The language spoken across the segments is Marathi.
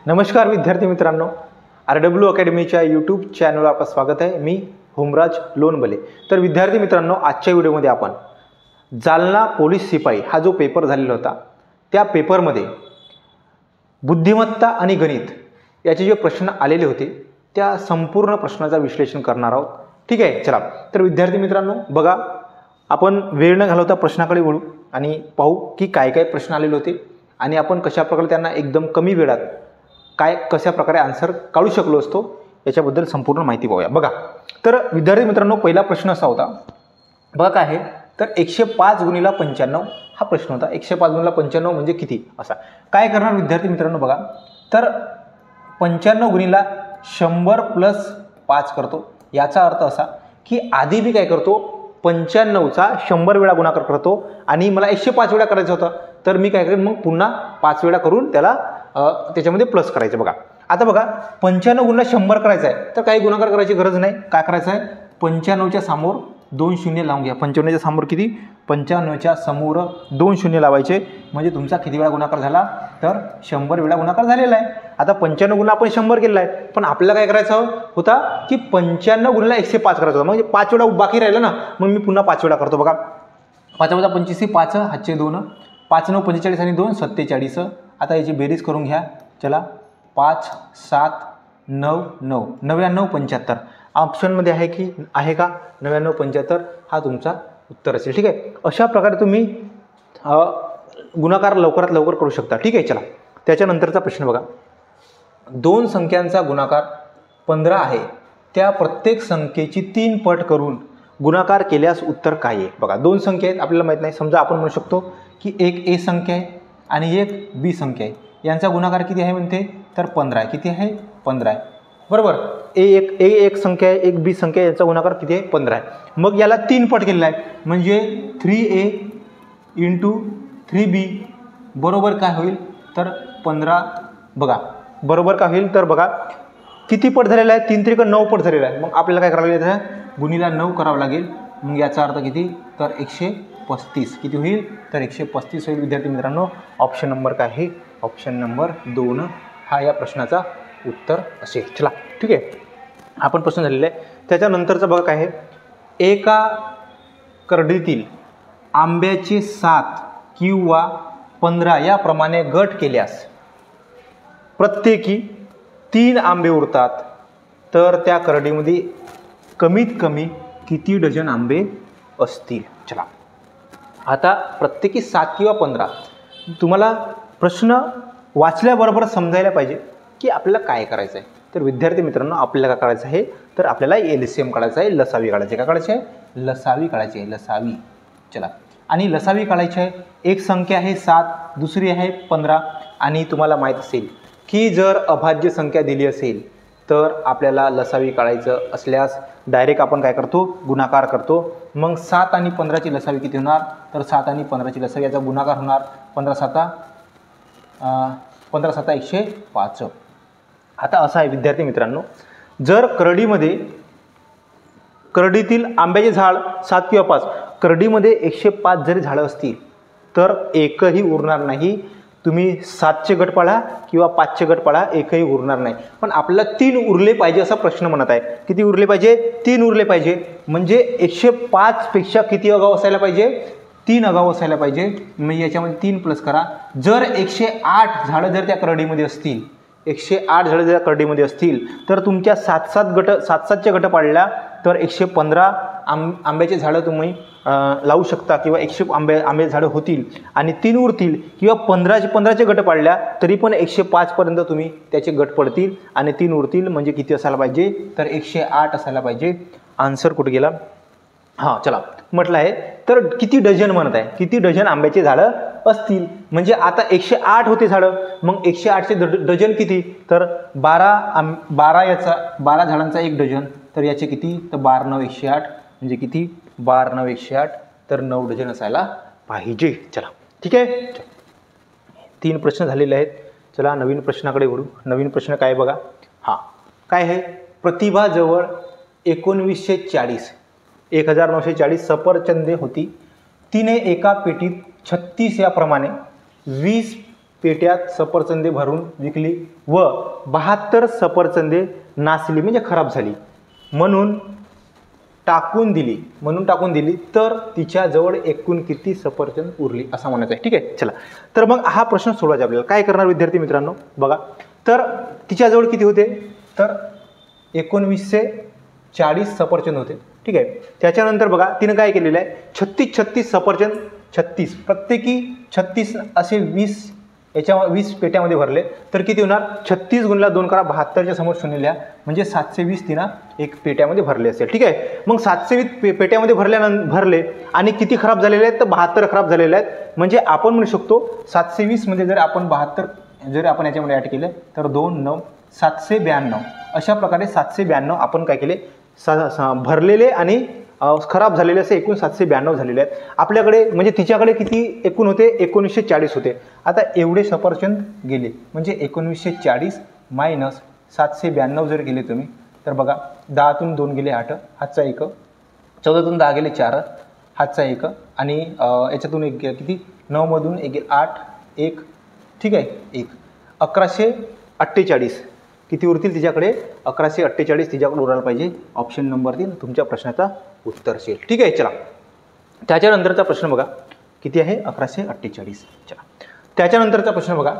नमस्कार विद्यार्थी मित्रांनो, RW अकॅडमीच्या यूट्यूब चॅनलवर आपलं स्वागत आहे। मी होमराज लोणबले। तर विद्यार्थी मित्रांनो, आजच्या व्हिडिओमध्ये आपण जालना पोलीस सिपाई हा जो पेपर झालेला होता त्या पेपरमध्ये बुद्धिमत्ता आणि गणित याचे जे प्रश्न आलेले होते त्या संपूर्ण प्रश्नाचा विश्लेषण करणार आहोत। ठीक आहे, चला तर विद्यार्थी मित्रांनो बघा, आपण वेळ न घालवता प्रश्नाकडे वळू आणि पाहू की काय काय प्रश्न आलेले होते आणि आपण कशा प्रकारे त्यांना एकदम कमी वेळात कशा प्रकारे आन्सर काढू शकलो असतो याच्याबद्दल संपूर्ण माहिती पाहूया। बघा, तर विद्यार्थी मित्रांनो, पहिला प्रश्न असा होता, बघा काय आहे तर 105 गुणिला 95 हा प्रश्न होता। 105 गुणिला 95 म्हणजे किती असा काय करणार विद्यार्थी मित्रांनो, बघा तर 95 गुणिला 100 प्लस 5 करतो। याचा अर्थ असा की आधी मी काय करतो, 95चा 100 वेळा गुणाकार करतो आणि मला 105 वेळा करायचं होतं, तर मी काय करेन मग पुन्हा 5 वेळा करून त्याला त्याच्यामध्ये प्लस करायचं। बघा आता बघा, 95 गुणिले 100 करायचं आहे तर काही गुणाकार करायची गरज नाही। काय करायचं आहे, 95च्या समोर 2 शून्य लावून घ्या। 95च्या समोर किती, 95च्या समोर 2 शून्य लावायचे म्हणजे तुमचा किती वेळा गुणाकार झाला, तर 100 वेळा गुणाकार झालेला आहे। आता 95 गुणिले आपण 100 केलेला आहे, पण आपल्याला काय करायचं होता की 95 गुणिले 105 करायचं होतं, म्हणजे 5 वेळा बाकी राहिलं ना, मग मी पुन्हा 5 वेळा करतो। बघा 5 × 25 5 हातचे 2, 5 × 9 45 आणि 2 47। आता याची बेरीज करून घ्या, चला 5 7 9 9 99 75 ऑप्शनमध्ये आहे की आहे का, 99 75 हा तुमचा उत्तर असेल। ठीक आहे, अशा प्रकारे तुम्ही गुणाकार लवकरात लवकर करू शकता। ठीक आहे, चला त्याच्यानंतरचा प्रश्न बघा, दोन संख्यांचा गुणाकार 15 आहे, त्या प्रत्येक संख्येची 3 पट करून गुणाकार केल्यास उत्तर काय आहे। बघा दोन संख्या आहेत, आपल्याला माहित नाही, समजा आपण म्हणू शकतो की एक ए संख्या आहे आणि एक बी संख्या आहे, यांचा गुणाकार किती आहे म्हणते, तर 15 आहे। किती आहे, 15 आहे, बरोबर। ए एक संख्या आहे, एक बी संख्या आहे, याचा गुणाकार किती आहे, 15 आहे। मग याला 3 पट केलेला आहे म्हणजे 3a × 3b बरोबर काय होईल, तर 15। बघा बरोबर काय होईल, तर बघा किती पट झालेला आहे, 3 त्रिक 9 पट झालेला आहे। मग आपल्याला काय करावं लागेल, गुणिला 9 करावं लागेल। मग याचा अर्थ किती, तर 135 किती होईल, तर 135 होईल। विद्यार्थी मित्रांनो, ऑप्शन नंबर काय आहे, ऑप्शन नंबर 2 हा या प्रश्नाचा उत्तर असेल। चला ठीक आहे, आपण प्रश्न झालेला आहे। त्याच्यानंतरचं बघा काय आहे, एका करडीतील आंब्याचे 7 किंवा 15 याप्रमाणे गट केल्यास प्रत्येकी 3 आंबे उरतात, तर त्या करडीमध्ये कमीत कमी किती डझन आंबे असतील। चला आता प्रत्येकी 7 किंवा 15 तुम्हाला प्रश्न वाचल्याबरोबर समजायला पाहिजे की आपल्याला काय करायचं आहे। तर विद्यार्थी मित्रांनो, आपल्याला काय करायचं आहे, तर आपल्याला LCM काढायचं आहे, लसावी काढायची आहे। काय काढायची आहे, लसावी काढायची आहे, लसावी। चला, आणि लसावी काढायची आहे, एक संख्या आहे 7, दुसरी आहे 15 आणि तुम्हाला माहीत असेल की जर अभाज्य संख्या दिली असेल तर आपल्याला लसावी काढायचं असल्यास डायरेक्ट आपण काय करतो, गुणाकार करतो। मग 7 आणि 15ची लसावी किती होणार, तर 7 आणि 15ची लसावी याचा गुणाकार होणार 15 7 105। आता असं आहे विद्यार्थी मित्रांनो, जर करडीतील आंब्याचे झाड 7 किंवा 5, करडीमध्ये 105 जरी झाडं असतील तर एकही उरणार नाही। तुम्ही 7चे गट पाडा किंवा 5चे गट पाडा, एकही उरणार नाही। पण आपल्याला 3 उरले पाहिजे असा प्रश्न म्हणत आहे। किती उरले पाहिजे, 3 उरले पाहिजे, म्हणजे 105 पेक्षा किती आगाऊ असायला पाहिजे, 3 आगाऊ असायला पाहिजे। मग याच्यामध्ये 3 प्लस करा। जर 108 झाडं जर त्या करडीमध्ये असतील, 108 झाडं जर करडीमध्ये असतील तर तुमच्या 7-7चे गट पाडल्या तर 115 आंब्याचे झाडं तुम्ही लावू शकता किंवा 100 आंबे झाडं होतील आणि 3 उरतील, किंवा 15चे गट पाडल्या तरी पण 105 पर्यंत तुम्ही त्याचे गट पडतील आणि 3 उरतील, म्हणजे किती असायला पाहिजे, तर 108 असायला पाहिजे। आन्सर कुठे गेला, हां चला म्हटलं आहे, तर किती डझन म्हणत आहे, किती डझन आंब्याचे झाडं असतील, म्हणजे आता 108 होते झाडं, मग 108चे डझन किती, तर 12 झाडांचा 1 डझन, तर याचे किती, तर 12 9 108 म्हणजे किती, 12 9 108, तर 9 डझन असायला पाहिजे। चला ठीक आहे, 3 प्रश्न झालेले आहेत। चला नवीन प्रश्नाकडे वळू। नवीन प्रश्न काय बघा, हां काय आहे, प्रतिभाजवळ 1940 सफरचंदे होती, तिने एका पेटीत 36 याप्रमाणे 20 पेट्यात सफरचंदे भरून विकली व 72 सफरचंदे नासली म्हणजे खराब झाली म्हणून टाकून दिली तर तिच्याजवळ एकूण किती सफरचंद उरली असं म्हणायचं आहे. ठीक आहे, चला. तर मग हा प्रश्न सोडवायचा आपल्याला. काय करणार विद्यार्थी मित्रांनो बघा. तर तिच्याजवळ किती होते, तर 1940 सफरचंद होते. ठीक आहे. त्याच्यानंतर बघा तिनं काय केलेलं आहे, 36 सफरचंद 36 प्रत्येकी 36 असे 20 पेट्यामध्ये भरले तर किती होणार, 36 गुणिले 2 करा, 72च्या समोर शून्य लिहा म्हणजे 720 तिनं एक पेट्यामध्ये भरले असेल. ठीक आहे. मग 720 पेट्यामध्ये भरले आणि किती खराब झालेले आहेत, तर 72 खराब झालेले आहेत. म्हणजे आपण म्हणू शकतो 720 मध्ये जर आपण 72 जर आपण याच्यामध्ये ॲड केलं तर 2 9 792 अशा प्रकारे 792 आपण काय केले भरलेले आणि खराब झालेले असे एकूण 792 झालेले आहेत आपल्याकडे. म्हणजे तिच्याकडे किती एकूण होते, 1940 होते. आता एवढे सफरचंद गेले म्हणजे 1940 मायनस 792 जर गेले तुम्ही तर बघा 10तून 2 गेले 8, हातचा 1, 14तून 10 गेले 4, हातचा 1 आणि याच्यातून एक किती 9 मधून 1 8 1. ठीक आहे, 1 1148 किती उरतील तिच्याकडे, 1148 तिच्याकडे उरायला पाहिजे. ऑप्शन नंबर 3 तुमच्या प्रश्नाचा उत्तर असेल. ठीक आहे, चला. त्याच्यानंतरचा प्रश्न बघा किती आहे, 1148. चला. त्याच्यानंतरचा प्रश्न बघा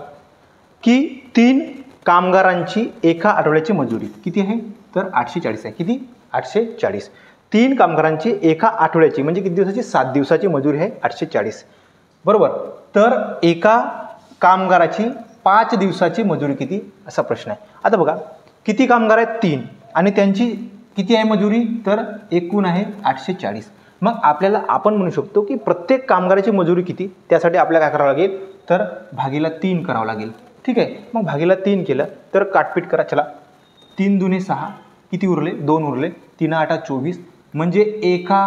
की 3 कामगारांची एका आठवड्याची मजुरी किती आहे, तर 840 आहे. किती, 840. 3 कामगारांची एका आठवड्याची म्हणजे किती दिवसाची, 7 दिवसाची मजुरी आहे 840 बरोबर. तर एका कामगाराची 5 दिवसाची मजुरी किती असा प्रश्न आहे. आता बघा किती कामगार आहेत, 3 आणि त्यांची किती आहे मजुरी, तर एकूण आहे 840. मग आपण म्हणू शकतो की प्रत्येक कामगाराची मजुरी किती, त्यासाठी आपल्याला काय करावं लागेल, तर भागीला 3 करावं लागेल. ठीक आहे. मग भागीला 3 केलं तर काटपीट करा. चला, 3 दुने 6 किती उरले, 2 उरले, 3 8 24 म्हणजे एका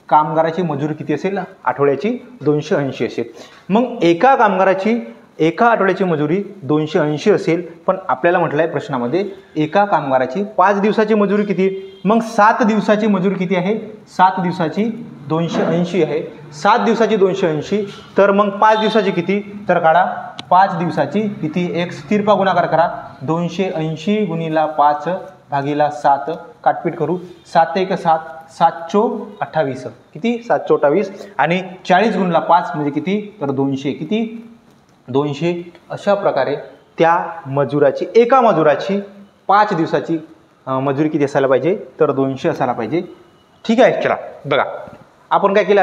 कामगाराची मजुरी किती असेल आठवड्याची, 280 असेल. मग एका कामगाराची एका आठवड्याची मजुरी 280 असेल, पण आपल्याला म्हटलं आहे प्रश्नामध्ये एका कामगाराची 5 दिवसाची मजुरी किती, मग 7 दिवसाची मजुरी किती आहे, 7 दिवसाची 280 आहे. 7 दिवसाची 280 तर मग 5 दिवसाची किती, तर काढा 5 दिवसाची किती, एक स्थिरपा गुणाकार करा, 280 गुणिला 5 भागीला 7 काटपीट करू, 7 1 7 728 किती, 728 आणि 40 गुणिला 5 म्हणजे किती, तर 200 किती 200. अशा प्रकारे त्या मजुराची एका मजुराची 5 दिवसाची मजुरी किती असायला पाहिजे, तर 200 असायला पाहिजे. ठीक आहे. चला बघा आपण काय केलं,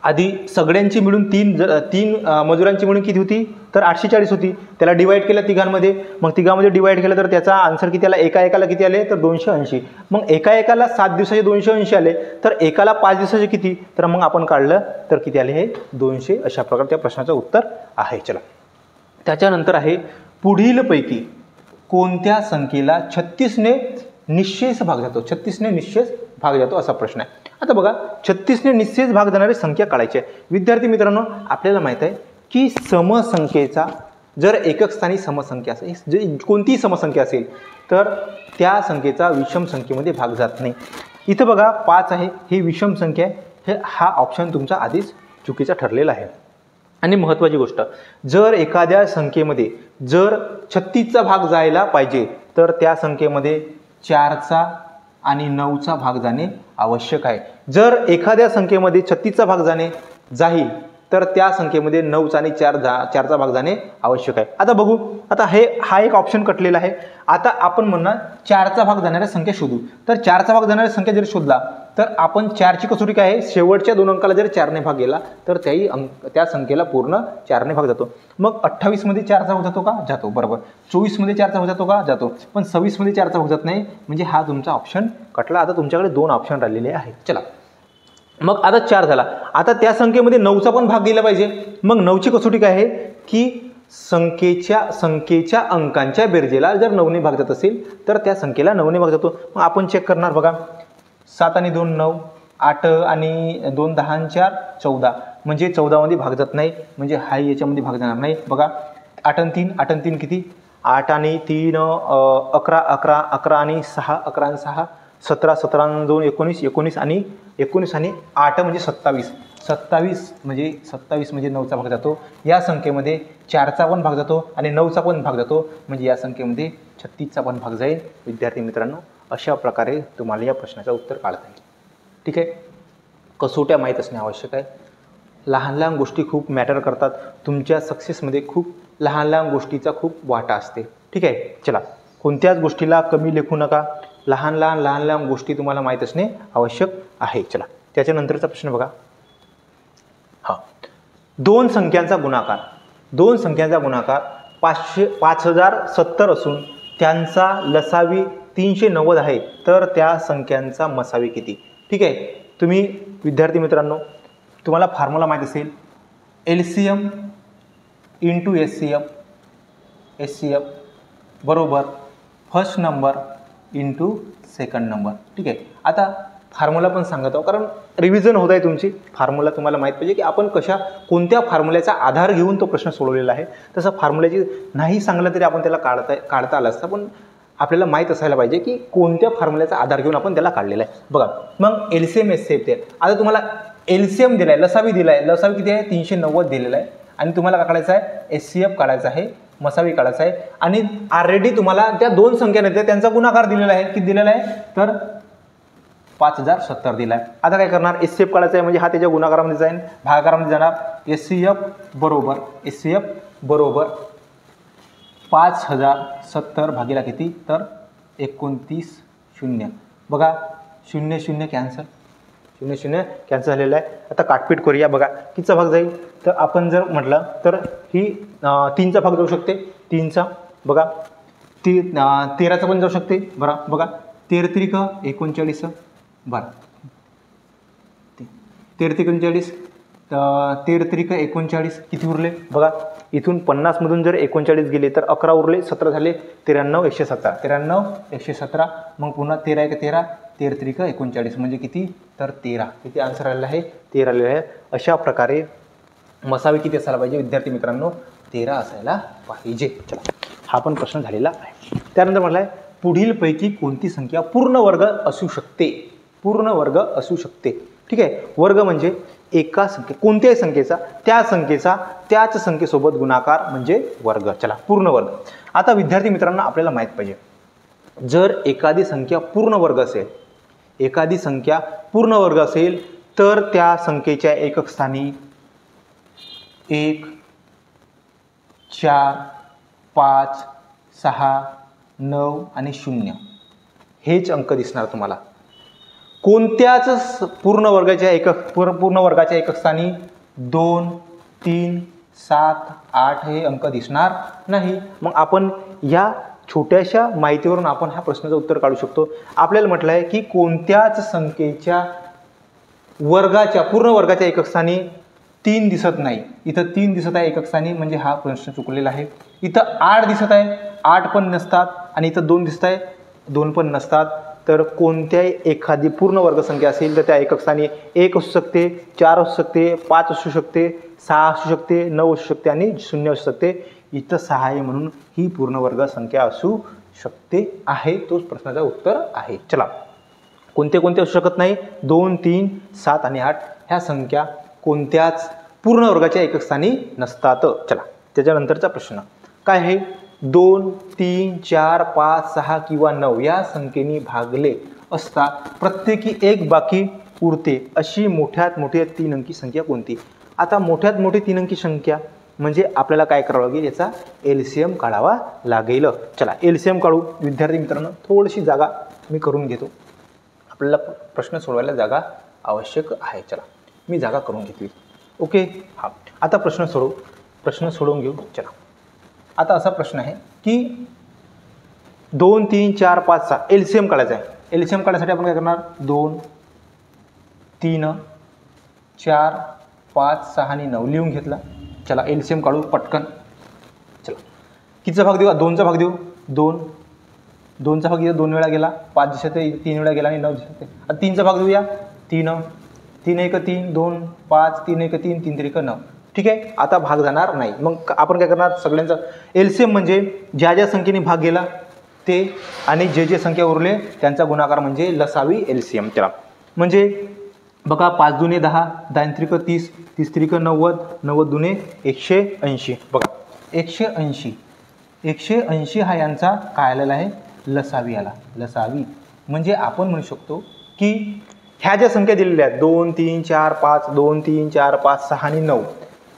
आधी सगळ्यांची मिळून 3 मजुरांची मिळून किती होती, तर 840 होती. त्याला डिवाइड केलं तिघांमध्ये, मग तिघांमध्ये डिवाइड केलं तर त्याचा आन्सर किती आला, एकाला किती आले, तर 280. मग एकाला 7 दिवसाचे 280 आले तर एकाला 5 दिवसाचे किती, तर मग आपण काढलं तर किती आले, हे 200. अशा प्रकारे त्या प्रश्नाचं उत्तर आहे. चला. त्याच्यानंतर आहे पुढीलपैकी कोणत्या संख्येला 36ने निश्चेस भाग जातो, 36ने निश्चेस भाग जातो असा प्रश्न आहे. आता बघा 36ने निश्चेस भाग जाणारी संख्या काढायची आहे. विद्यार्थी मित्रांनो आपल्याला माहित आहे की समसंख्येचा जर एकक स्थानी समसंख्या असेल, कोणतीही समसंख्या असेल तर त्या संख्येचा विषम संख्येमध्ये भाग जात नाही. इथं बघा 5 आहे, ही विषम संख्या आहे. हा ऑप्शन तुमचा आधीच चुकीचा ठरलेला आहे. आणि महत्त्वाची गोष्ट, जर एखाद्या संख्येमध्ये जर 36चा भाग जायला पाहिजे तर त्या संख्येमध्ये 4चा आणि 9चा भाग जाणे आवश्यक आहे. जर एखाद्या संख्येमध्ये 36चा भाग जाईल तर त्या संख्येमध्ये 9चा आणि 4चा भाग जाणे आवश्यक आहे. आता बघू, आता हा एक ऑप्शन कटलेला आहे. आता आपण म्हणणार 4चा भाग जाणाऱ्या संख्या शोधू. तर 4चा भाग जाणाऱ्या संख्या जर शोधला तर आपण 4ची कसोटी काय आहे, शेवटच्या 2 अंकाला जर 4ने भाग गेला तर त्या संख्येला पूर्ण 4ने भाग जातो. मग 28 मध्ये 4चा भाग जातो का, जातो बरोबर. 24 मध्ये 4चा भाग जातो का, जातो. पण 26 मध्ये 4चा भाग जात नाही, म्हणजे हा तुमचा ऑप्शन कटला. आता तुमच्याकडे 2 ऑप्शन राहिलेले आहेत. चला, मग आता 4 झाला. आता त्या संख्येमध्ये 9चा पण भाग गेला पाहिजे. मग 9ची कसोटी काय आहे की संख्येच्या अंकांच्या बेरजेला जर 9ने भाग जात असेल तर त्या संख्येला 9ने भाग जातो. मग आपण चेक करणार बघा, 7 आणि 2 9, 8 आणि 2 10 आणि 4 14 म्हणजे 14 मध्ये भाग जात नाही, म्हणजे हा याच्यामध्ये भाग जाणार नाही. बघा 8 आणि 3 किती, 8 आणि 3 11 11 11 आणि 6 11 आणि 6 17 17 आणि 2 19 19 आणि 8 म्हणजे 27 27 म्हणजे 9चा भाग जातो, या संख्येमध्ये 4चा पण भाग जातो आणि 9चा पण भाग जातो, म्हणजे या संख्येमध्ये 36चा पण भाग जाईल. विद्यार्थी मित्रांनो, अशा प्रकारे तुम्हाला या प्रश्नाचं उत्तर काढता येईल. ठीक आहे. कसोट्या माहीत असणे आवश्यक आहे. लहान लहान गोष्टी खूप मॅटर करतात. तुमच्या सक्सेसमध्ये खूप लहान लहान गोष्टीचा खूप वाटा असते. ठीक आहे. चला, कोणत्याच गोष्टीला कमी लेखू नका. लहान लहान गोष्टी तुम्हाला माहीत असणे आवश्यक आहे. चला, त्याच्यानंतरचा प्रश्न बघा. दोन संख्यांचा गुणाकार 5070 असून त्यांचा लसावी 390 आहे, तर त्या संख्यांचा मसावी किती? ठीक आहे. तुम्ही विद्यार्थी मित्रांनो, तुम्हाला फॉर्म्युला माहीत असेल, LCM इंटू SCF बरोबर first number into second number. ठीक आहे. आता फॉर्म्युला पण सांगत आहो, कारण रिव्हिजन होत आहे तुमची. फॉर्म्युला तुम्हाला माहीत पाहिजे की आपण कोणत्या फॉर्म्युल्याचा आधार घेऊन तो प्रश्न सोडवलेला आहे. तसं फॉर्म्युल्याची नाही सांगलं तरी आपण त्याला काढता आलं असतं, पण आपल्याला माहीत असायला पाहिजे की कोणत्या फॉर्म्युल्याचा आधार घेऊन आपण त्याला काढलेला आहे. बघा, मग LCM SCF ते आता तुम्हाला LCM दिला आहे, लसावी दिला आहे. लसावी किती आहे? 390 दिलेला आहे. आणि तुम्हाला काय काढायचं आहे? SCF काढायचा आहे, मसावी काढायचा आहे. आणि ऑलरेडी तुम्हाला त्या दोन संख्या आहेत त्यांचा गुणाकार दिलेला आहे. किती दिलेला आहे? तर 5070 दिला आहे. आता काय करणार? SCF काढायचा आहे, म्हणजे हा त्याच्या गुणाकारामध्ये जाईल, भागाकारामध्ये जाणार. SCF बरोबर 5070 भागीला किती? तर 29 0. बघा, 0 0 कॅन्सल, 0 0 कॅन्सल झालेला आहे. आता काटपीट करूया. बघा, कितीचा भाग जाईल? तर आपण जर म्हटलं तर ही 3चा भाग जाऊ शकते. 3चा बघा, 13चा पण जाऊ शकते. बघा 13 त्रिक 39. बरं, 13 त्रिक 39, 13 त्रिक 39 किती उरले? बघा, इथून 50 मधून जर 39 गेले तर 11 उरले, 17 झाले, 93 117. मग पुन्हा 13 1 13, 13 त्रिक 39 म्हणजे किती? तर 13. किती आन्सर आलेला आहे? 13 आलेला आहे. अशा प्रकारे मसावी किती असायला पाहिजे विद्यार्थी मित्रांनो? 13 असायला पाहिजे. चला, हा पण प्रश्न झालेला आहे. त्यानंतर म्हटलं आहे, पुढीलपैकी कोणती संख्या पूर्ण वर्ग असू शकते? पूर्ण वर्ग असू शकते. ठीक आहे. वर्ग म्हणजे एका कोणत्याही संख्येचा त्याच संख्येसोबत गुणाकार म्हणजे वर्ग. चला, पूर्ण वर्ग. आता विद्यार्थी मित्रांनो, आपल्याला माहीत पाहिजे, जर एखादी संख्या पूर्ण वर्ग असेल तर त्या संख्येच्या एकक स्थानी 1 4 5 6 9 आणि 0 हेच अंक दिसणार तुम्हाला. कोणत्याच पूर्ण वर्गाच्या एकक स्थानी 2 3 7 8 हे अंक दिसणार नाही. मग आपण या छोट्याशा माहितीवरून आपण हा प्रश्नाचं उत्तर काढू शकतो. आपल्याला म्हटलं आहे की कोणत्याच संख्येच्या पूर्ण वर्गाच्या एकक स्थानी 3 दिसत नाही. इथं 3 दिसत आहे एकक स्थानी, म्हणजे हा प्रश्न चुकलेला आहे. इथं 8 दिसत आहे, 8 पण नसतात. आणि इथं 2 दिसत आहे, 2 पण नसतात. तर कोणत्याही एखादी पूर्ण वर्ग संख्या असेल तर त्या एकक स्थानी 1 असू शकते, 4 असू शकते, 5 असू शकते, 6 असू शकते, 9 असू शकते आणि 0 असू शकते. इथं 6 आहे म्हणून ही पूर्ण वर्ग संख्या असू शकते आहे. तोच प्रश्नाचं उत्तर आहे. चला, कोणते असू शकत नाही? 2 3 7 आणि 8 ह्या संख्या कोणत्याच पूर्ण वर्गाच्या एकक स्थानी नसतात. चला, त्याच्यानंतरचा प्रश्न काय आहे? 2 3 4 5 6 किंवा 9 या संख्येने भागले असता प्रत्येकी एक बाकी उरते अशी मोठ्यात मोठी 3 अंकी संख्या कोणती? आता मोठ्यात मोठी 3 अंकी संख्या म्हणजे आपल्याला काय करावं लागेल? याचा LCM काढावा लागेल. चला, LCM काढू. विद्यार्थी मित्रांनो, थोडीशी जागा मी करून घेतो. आपल्याला प्रश्न सोडवायला जागा आवश्यक आहे. चला, मी जागा करून घेतली. ओके. हा, आता प्रश्न सोडवून घेऊ. चला, आता असा प्रश्न आहे की 2 3 4 5 6 LCM काढायचा आहे. LCM काढण्यासाठी आपण काय करणार? 2 3 4 5 6 आणि 9 लिहून घेतला. चला, LCM काढू पटकन. चला, कितीचा भाग देऊ? 2चा भाग देऊ. 2चा भाग इथं 2 वेळा गेला, 5 दिसते 3 वेळा गेला आणि 9 दिसते. आता 3चा भाग देऊया. 3 1 3 2 5 3 1 3 3 3 9. ठीक आहे. आता भाग जाणार नाही. मग आपण काय करणार? सगळ्यांचा LCM म्हणजे ज्या संख्येने भाग गेला ते आणि जे संख्या उरले त्यांचा गुणाकार म्हणजे लसावी LCM. चला, म्हणजे बघा 5 दुने 10, 10 त्रिक 30, 30 त्रिक 90, 90 दुने 180. बघा 180 हा यांचा काय आलेला आहे, लसावी आला. लसावी म्हणजे आपण म्हणू शकतो की ह्या ज्या संख्या दिलेल्या आहेत 2 3 4 5, 2 3 4 5 6 आणि 9,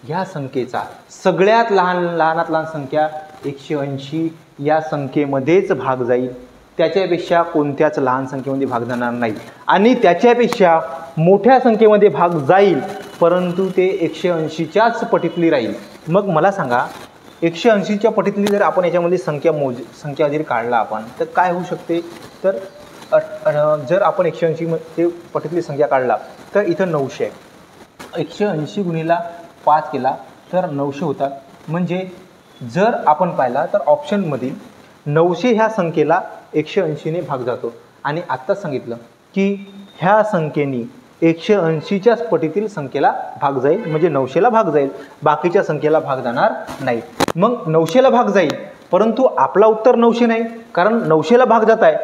ह्या संख्येचा सगळ्यात लहानात लहान संख्या 180 या संख्येमध्येच भाग जाईल. त्याच्यापेक्षा कोणत्याच लहान संख्येमध्ये भाग जाणार नाही आणि त्याच्यापेक्षा मोठ्या संख्येमध्ये भाग जाईल, परंतु ते 180च्याच पटीतली राहील. मग मला सांगा 180च्या पटीतली जर आपण याच्यामध्ये संख्या जरी काढला आपण तर काय होऊ शकते, तर जर आपण 180 ते पटीतली संख्या काढला तर इथं 900 आहे. 180 गुणिला 5 केला तर 900 होतात. म्हणजे जर आपण पाहिला तर ऑप्शनमधील 900 ह्या संख्येला 180ने भाग जातो आणि आत्ताच सांगितलं की ह्या संख्येने 180च्याच पटीतील संख्येला भाग जाईल, म्हणजे 900ला भाग जाईल, बाकीच्या संख्येला भाग जाणार नाही. मग 900ला भाग जाईल, परंतु आपला उत्तर 900 नाही, कारण 900ला भाग जात आहे,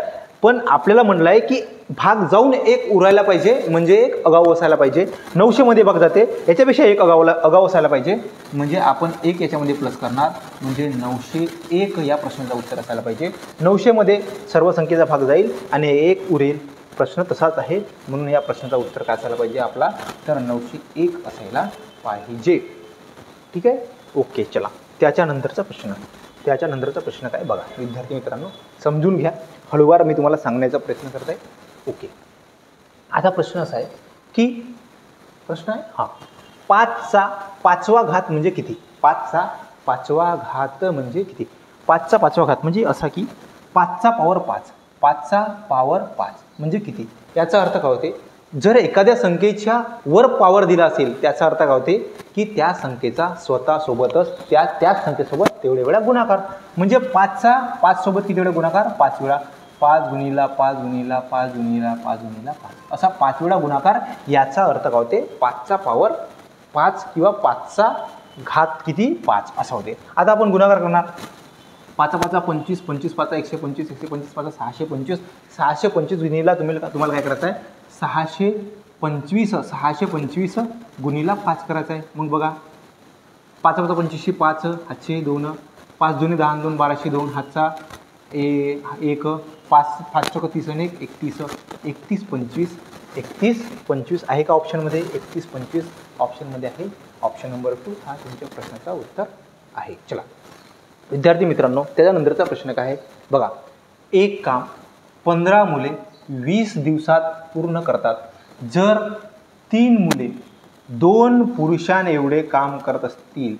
पण आपल्याला म्हणलं आहे की भाग जाऊन एक उरायला पाहिजे, म्हणजे एक आगाऊ असायला पाहिजे. 900मध्ये भाग जाते, याच्यापेक्षा एक आगाऊ असायला पाहिजे, म्हणजे आपण एक याच्यामध्ये प्लस करणार, म्हणजे 901 या प्रश्नाचं उत्तर असायला पाहिजे. 900मध्ये सर्व संख्येचा भाग जाईल आणि एक उरेल. प्रश्न तसाच आहे, म्हणून या प्रश्नाचा उत्तर काय असायला पाहिजे आपला, तर 901 असायला पाहिजे. ठीक आहे, ओके. चला त्याच्यानंतरचा प्रश्न काय बघा विद्यार्थी मित्रांनो, समजून घ्या. हळूवार मी तुम्हाला सांगण्याचा प्रयत्न करत आहे. ओके, आता प्रश्न असा आहे की प्रश्न आहे 5चा 5वा घात म्हणजे किती. 5चा 5वा घात म्हणजे किती. 5चा 5वा घात म्हणजे असा की 5चा पॉवर 5, 5चा पॉवर 5 म्हणजे किती. याचा अर्थ काय होते, जर एखाद्या संख्येच्या वर पॉवर दिला असेल त्याचा अर्थ काय होते की त्या संख्येचा स्वतःसोबतच त्याच संख्येसोबत तेवढे वेळा गुणाकार. म्हणजे 5चा 5 सोबत किती वेळा गुणाकार, 5 वेळा. 5 गुणिला 5 गुणिला 5 गुणिला 5 गुणिला 5 असा 5 वेळा गुणाकार. याचा अर्थ काय होते, 5चा पॉवर 5 किंवा 5चा घात किती 5 असा होते. आता आपण गुणाकार करणार. 5 5 25, 25 5 125, 125 5 625, 625 गुणिला तुम्हाला काय करायचं आहे, 625 गुणिला 5 करायचं आहे. मग बघा 5 5 25 5, हातचे 2, 5 दुने 10 2 1202, हातचा 1, 5 5 30 आणि 31, 31 25, 31 25 आहे का ऑप्शनमध्ये, 31 25 ऑप्शनमध्ये आहे. ऑप्शन नंबर 2 हा तुमच्या प्रश्नाचा उत्तर आहे. चला विद्यार्थी मित्रांनो, त्याच्यानंतरचा प्रश्न काय आहे बघा. एक काम 15 मुले 20 दिवसात पूर्ण करतात. जर 3 मुले 2 पुरुषांएवढे काम करत असतील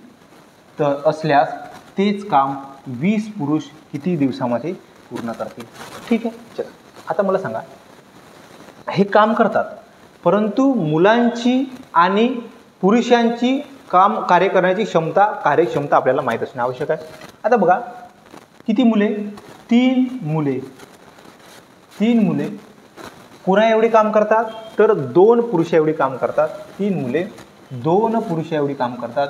तर असल्यास तेच काम 20 पुरुष किती दिवसामध्ये पूर्ण करतील. ठीक आहे, चला आता मला सांगा, हे काम करतात परंतु मुलांची आणि पुरुषांची कार्य करण्याची कार्यक्षमता आपल्याला माहीत असणे आवश्यक आहे. आता बघा किती मुले, 3 मुले कुणा एवढी काम करतात, तर 2 पुरुष एवढी काम करतात. 3 मुले 2 पुरुष एवढी काम करतात.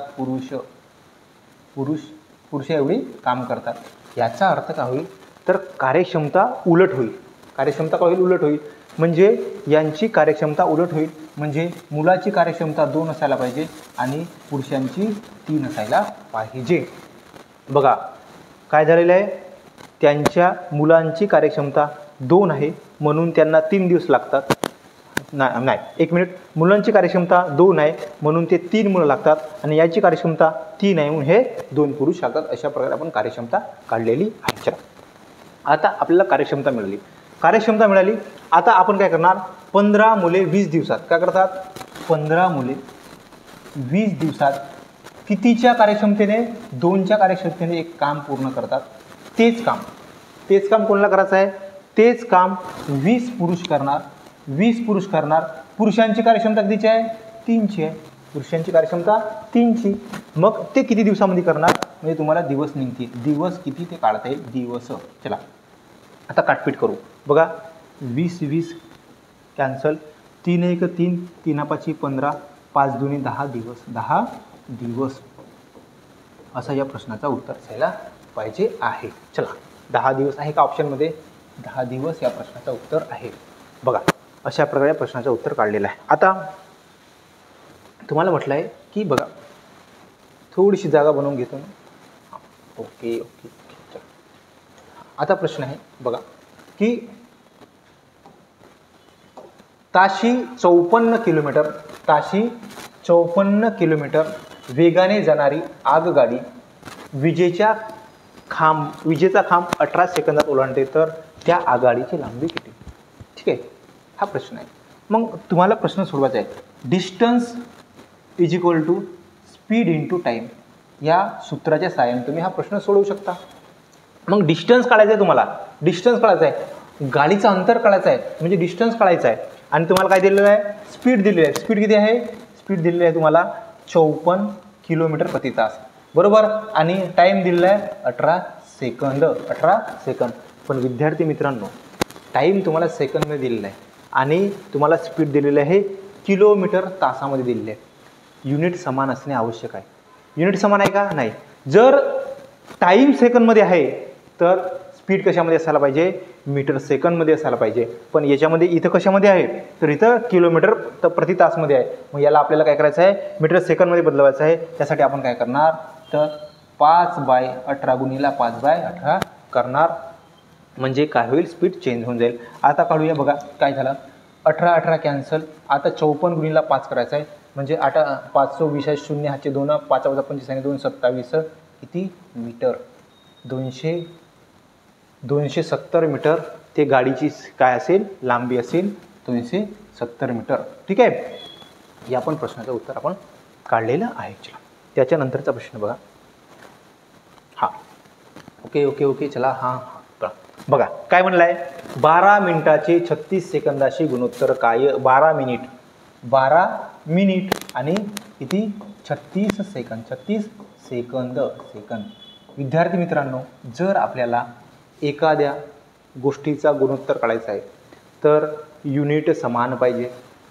पुरुष एवढी काम करतात. याचा अर्थ काय होईल, तर कार्यक्षमता उलट होईल. कार्यक्षमता काय होईल, उलट होईल. म्हणजे यांची कार्यक्षमता उलट होईल. म्हणजे मुलाची कार्यक्षमता 2 असायला पाहिजे आणि पुरुषांची 3 असायला पाहिजे. बघा काय झालेलं आहे, त्यांच्या मुलांची कार्यक्षमता 2 आहे म्हणून त्यांना 3 दिवस लागतात. नाही 1 मिनिट, मुलांची कार्यक्षमता 2 आहे म्हणून ते 3 मुलं लागतात आणि याची कार्यक्षमता 3 आहे म्हणून हे 2 पुरुष लागतात. अशा प्रकारे आपण कार्यक्षमता काढलेली आहे. चला आता आपल्याला कार्यक्षमता मिळाली. आता आपण काय करणार, 15 मुले 20 दिवसात काय करतात, 15 मुले 20 दिवसात कितीच्या कार्यक्षमतेने, 2च्या कार्यक्षमतेने एक काम पूर्ण करतात. तेच काम कोणाला करायचं आहे, तेच काम 20 पुरुष करणार. पुरुषांची कार्यक्षमता कितीची आहे, 3ची आहे. पुरुषांची कार्यक्षमता 3ची. मग ते किती दिवसामध्ये करणार, म्हणजे तुम्हाला दिवस निघतील. दिवस किती ते काढता येईल, दिवस. चला आता काटपीट करू. बघा 20 कॅन्सल, 3 1 3, 3 5 15, 5 2 10 दिवस, 10 दिवस असा या प्रश्नाचा उत्तर असायला पाहिजे आहे. चला 10 दिवस आहे का ऑप्शनमध्ये, 10 दिवस या प्रश्नाचं उत्तर आहे. बघा अशा प्रकारे प्रश्नाचं उत्तर काढलेलं आहे. आता तुम्हाला म्हटलं आहे की बघा, थोडीशी जागा बनवून घेतो ना. ओके ओके चला. आता प्रश्न आहे बघा की ताशी 54 किलोमीटर वेगाने जाणारी आगगाडी विजेचा खांब 18 सेकंदात ओलांडते तर त्या आगगाडीची लांबी किती? ठीक आहे, हा प्रश्न आहे. मग तुम्हाला प्रश्न सोडवायचा आहे. Distance is equal to speed into time या सूत्राच्या साहाय्याने तुम्ही हा प्रश्न सोडवू शकता. मग डिस्टन्स काढायचं आहे, तुम्हाला डिस्टन्स काढायचं आहे, गाडीचं अंतर काढायचं आहे, म्हणजे डिस्टन्स काढायचं आहे. आणि तुम्हाला काय दिलेलं आहे? स्पीड दिलेली आहे. स्पीड किती आहे? स्पीड दिलेली आहे तुम्हाला 54 किलोमीटर प्रति तास, बरोबर. आणि टाईम दिलेला आहे 18 सेकंद. पण विद्यार्थी मित्रांनो, टाईम तुम्हाला सेकंदमध्ये दिलेला आहे आणि तुम्हाला स्पीड दिलेली आहे किलोमीटर तासामध्ये दिलेली आहे. युनिट समान असणे आवश्यक आहे. युनिट समान आहे का? नाही. जर टाईम सेकंदमध्ये आहे तर स्पीड कशामध्ये असायला पाहिजे? मीटर सेकंदमध्ये असायला पाहिजे. पण याच्यामध्ये इथं कशामध्ये आहे? तर इथं किलोमीटर प्रति तासमध्ये आहे. मग याला आपल्याला काय करायचं आहे? मीटर सेकंदमध्ये बदलवायचं आहे. त्यासाठी आपण काय करणार? तर 5/18 गुणिले 5/18 करणार, म्हणजे काय होईल? स्पीड चेंज होऊन जाईल. आता काढूया बघा काय झालं. 18 कॅन्सल. आता 54 गुणिले 5 करायचं आहे, म्हणजे 5 20 0 हाचे 2 5 25 आणि 2 27 किती मीटर? 270 मीटर ते गाडीची काय असेल? लांबी असेल 270 मीटर. ठीक आहे, या पण प्रश्नाचं उत्तर आपण काढलेलं आहे. चला त्याच्यानंतरचा प्रश्न बघा. हां ओके चला. हां बघा काय म्हणलं आहे? 12 मिनिटाचे 36 सेकंदाशी गुणोत्तर काय? 12 मिनिट आणि किती? 36 सेकंद. विद्यार्थी मित्रांनो, जर आपल्याला एखाद्या गोष्टीचा गुणोत्तर काढायचा आहे तर युनिट समान पाहिजे.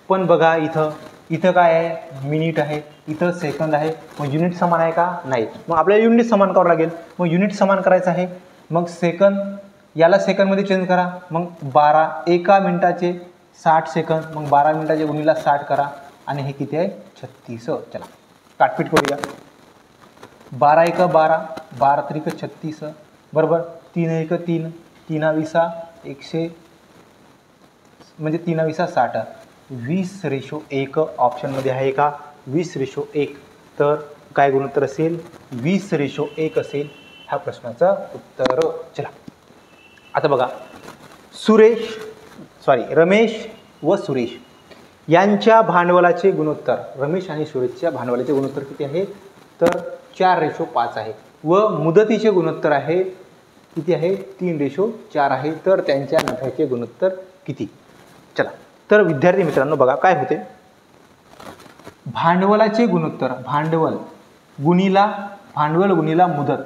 पण बघा इथं काय आहे? मिनिट आहे, इथं सेकंद आहे. मग युनिट समान आहे का? नाही. मग आपल्याला युनिट समान करावं लागेल. मग युनिट समान करायचं आहे, मग सेकंद याला सेकंदमध्ये चेंज करा. मग 1 मिनिटाचे 60 सेकंद, मग 12 मिनिटाचे गुणिले 60 करा आणि हे किती आहे? 36. चला काटपीट करूया. 12 × 12, 12 × 36, बरोबर. 3 × 1 3, 3 100 म्हणजे 3 60. 20:1 ऑप्शनमध्ये आहे का? 20:1. तर काय गुणोत्तर असेल? 20:1 असेल ह्या प्रश्नाचं उत्तर. चला आता बघा, रमेश व सुरेश यांच्या भांडवलाचे गुणोत्तर, रमेश आणि सुरेशच्या भांडवलाचे गुणोत्तर किती आहे? तर 4:5 आहे. व मुदतीचे गुणोत्तर आहे किती आहे? 3:4 आहे. तर त्यांच्या नफ्याचे गुणोत्तर किती? चला तर विद्यार्थी मित्रांनो बघा काय होते. भांडवलाचे गुणोत्तर, भांडवल गुणिला मुदत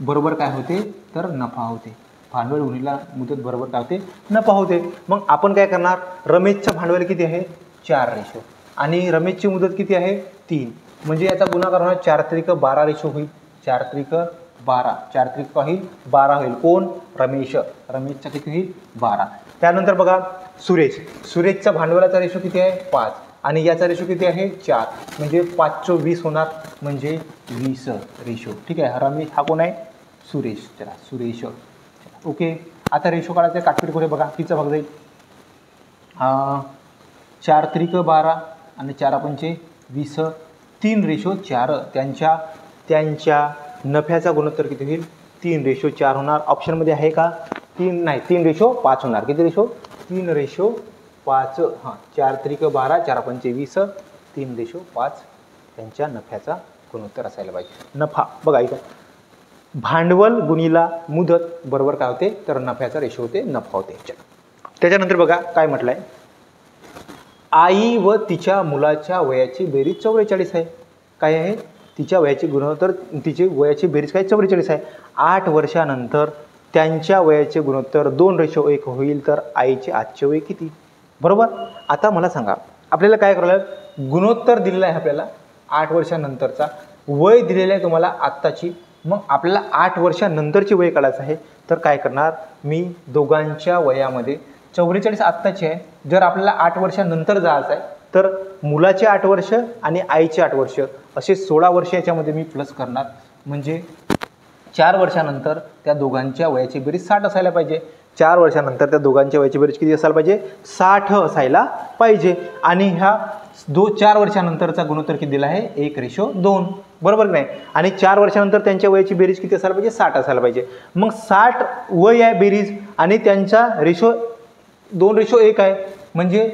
बरोबर काय होते? तर नफा होते. भांडवल गुणिला मुदत बरोबर काय होते? नफा होते. मग आपण काय करणार? रमेशचं भांडवल किती आहे? 4 आणि रमेशची मुदत किती आहे? 3. म्हणजे याचा गुणाकार होणार 4×12 होईल. 4×12 होईल 12 होईल. कोण? रमेशचा किती होईल? 12. त्यानंतर बघा सुरेशचा भांडवलाचा रेशो किती आहे? 5 आणि याचा रेशो किती आहे? 4. म्हणजे 5/20 होणार, म्हणजे 20 रेशो. ठीक आहे, रमेश हा कोण आहे? सुरेश. चला सुरेश. ओके, आता रेशो काढायचा. काटपीट करूया बघा कितीचा भाग जाईल. 4×12 आणि 4×5 20. 3:4. त्यांच्या नफ्याचा गुणोत्तर किती होईल? 3:4 होणार. ऑप्शनमध्ये आहे का? 3 नाही, 3:5 होणार. किती रेशो? 3:5. हां, 4×12 4×5 20. 3:5 त्यांच्या नफ्याचा गुणोत्तर असायला पाहिजे. नफा बघा इथं भांडवल गुणिला मुदत बरोबर काय होते? तर नफ्याचा रेशो होते, नफा होते. त्याच्यानंतर बघा काय म्हटलंय. आई व तिच्या मुलाच्या वयाची बेरीज 44 आहे. काय आहे? तिच्या वयाची गुणोत्तर, तिची वयाची बेरीज काय? 44 आहे. 8 वर्षानंतर त्यांच्या वयाचे गुणोत्तर 2:1 होईल तर आईचे आजचे वय किती? बरोबर. आता मला सांगा, आपल्याला काय करायला? गुणोत्तर दिलेलं आहे आपल्याला 8 वर्षानंतरचा, वय दिलेलं आहे तुम्हाला आत्ताची. मग आपल्याला 8 वर्षानंतरची वय काढायचं आहे. तर काय करणार? मी दोघांच्या वयामध्ये 44 आत्ताची आहे. जर आपल्याला 8 वर्षानंतर जायचं आहे तर मुलाचे 8 वर्ष आणि आईचे 8 वर्ष असे 16 वर्ष याच्यामध्ये मी प्लस करणार. म्हणजे 4 वर्षानंतर त्या दोघांच्या वयाची बेरीज 60 असायला पाहिजे. 4 वर्षानंतर त्या दोघांच्या वयाची बेरीज किती असायला पाहिजे? 60 असायला पाहिजे. आणि ह्या 4 वर्षानंतरचा गुणोत्तर किती दिला आहे? 1:2. बरोबर की नाही? आणि 4 वर्षानंतर त्यांच्या वयाची बेरीज किती असायला पाहिजे? 60 असायला पाहिजे. मग 60 वय आहे बेरीज आणि त्यांचा रेशो 2:1 आहे. म्हणजे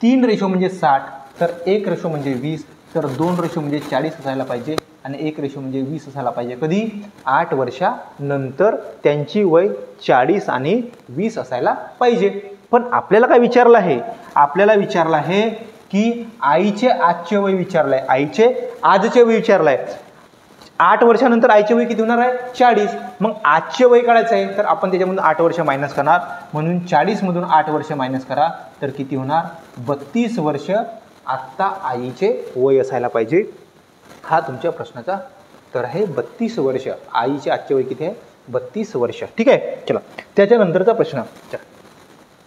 3 म्हणजे 60, तर 1 म्हणजे 20, तर 2 म्हणजे 40 असायला पाहिजे आणि 1 म्हणजे 20 असायला पाहिजे. कधी? 8 वर्षानंतर त्यांची वय 40 आणि 20 असायला पाहिजे. पण आपल्याला काय विचारलं आहे? आपल्याला विचारलं आहे की आईचे आजचे वय विचारलं आहे. आईचे आजचे वय विचारलं आहे. 8 वर्षानंतर आईचे वय किती होणार आहे? 40. मग आजचे वय काढायचं आहे तर आपण त्याच्यामधून 8 वर्ष मायनस करणार. म्हणून 40मधून 8 वर्ष मायनस करा तर किती होणार? 32 वर्ष आत्ता आईचे वय असायला पाहिजे. हा तुमच्या प्रश्नाचा उत्तर आहे. 32 वर्ष. आईचे आजचे वय किती आहे? 32 वर्ष. ठीक आहे. चला त्याच्यानंतरचा प्रश्न. चला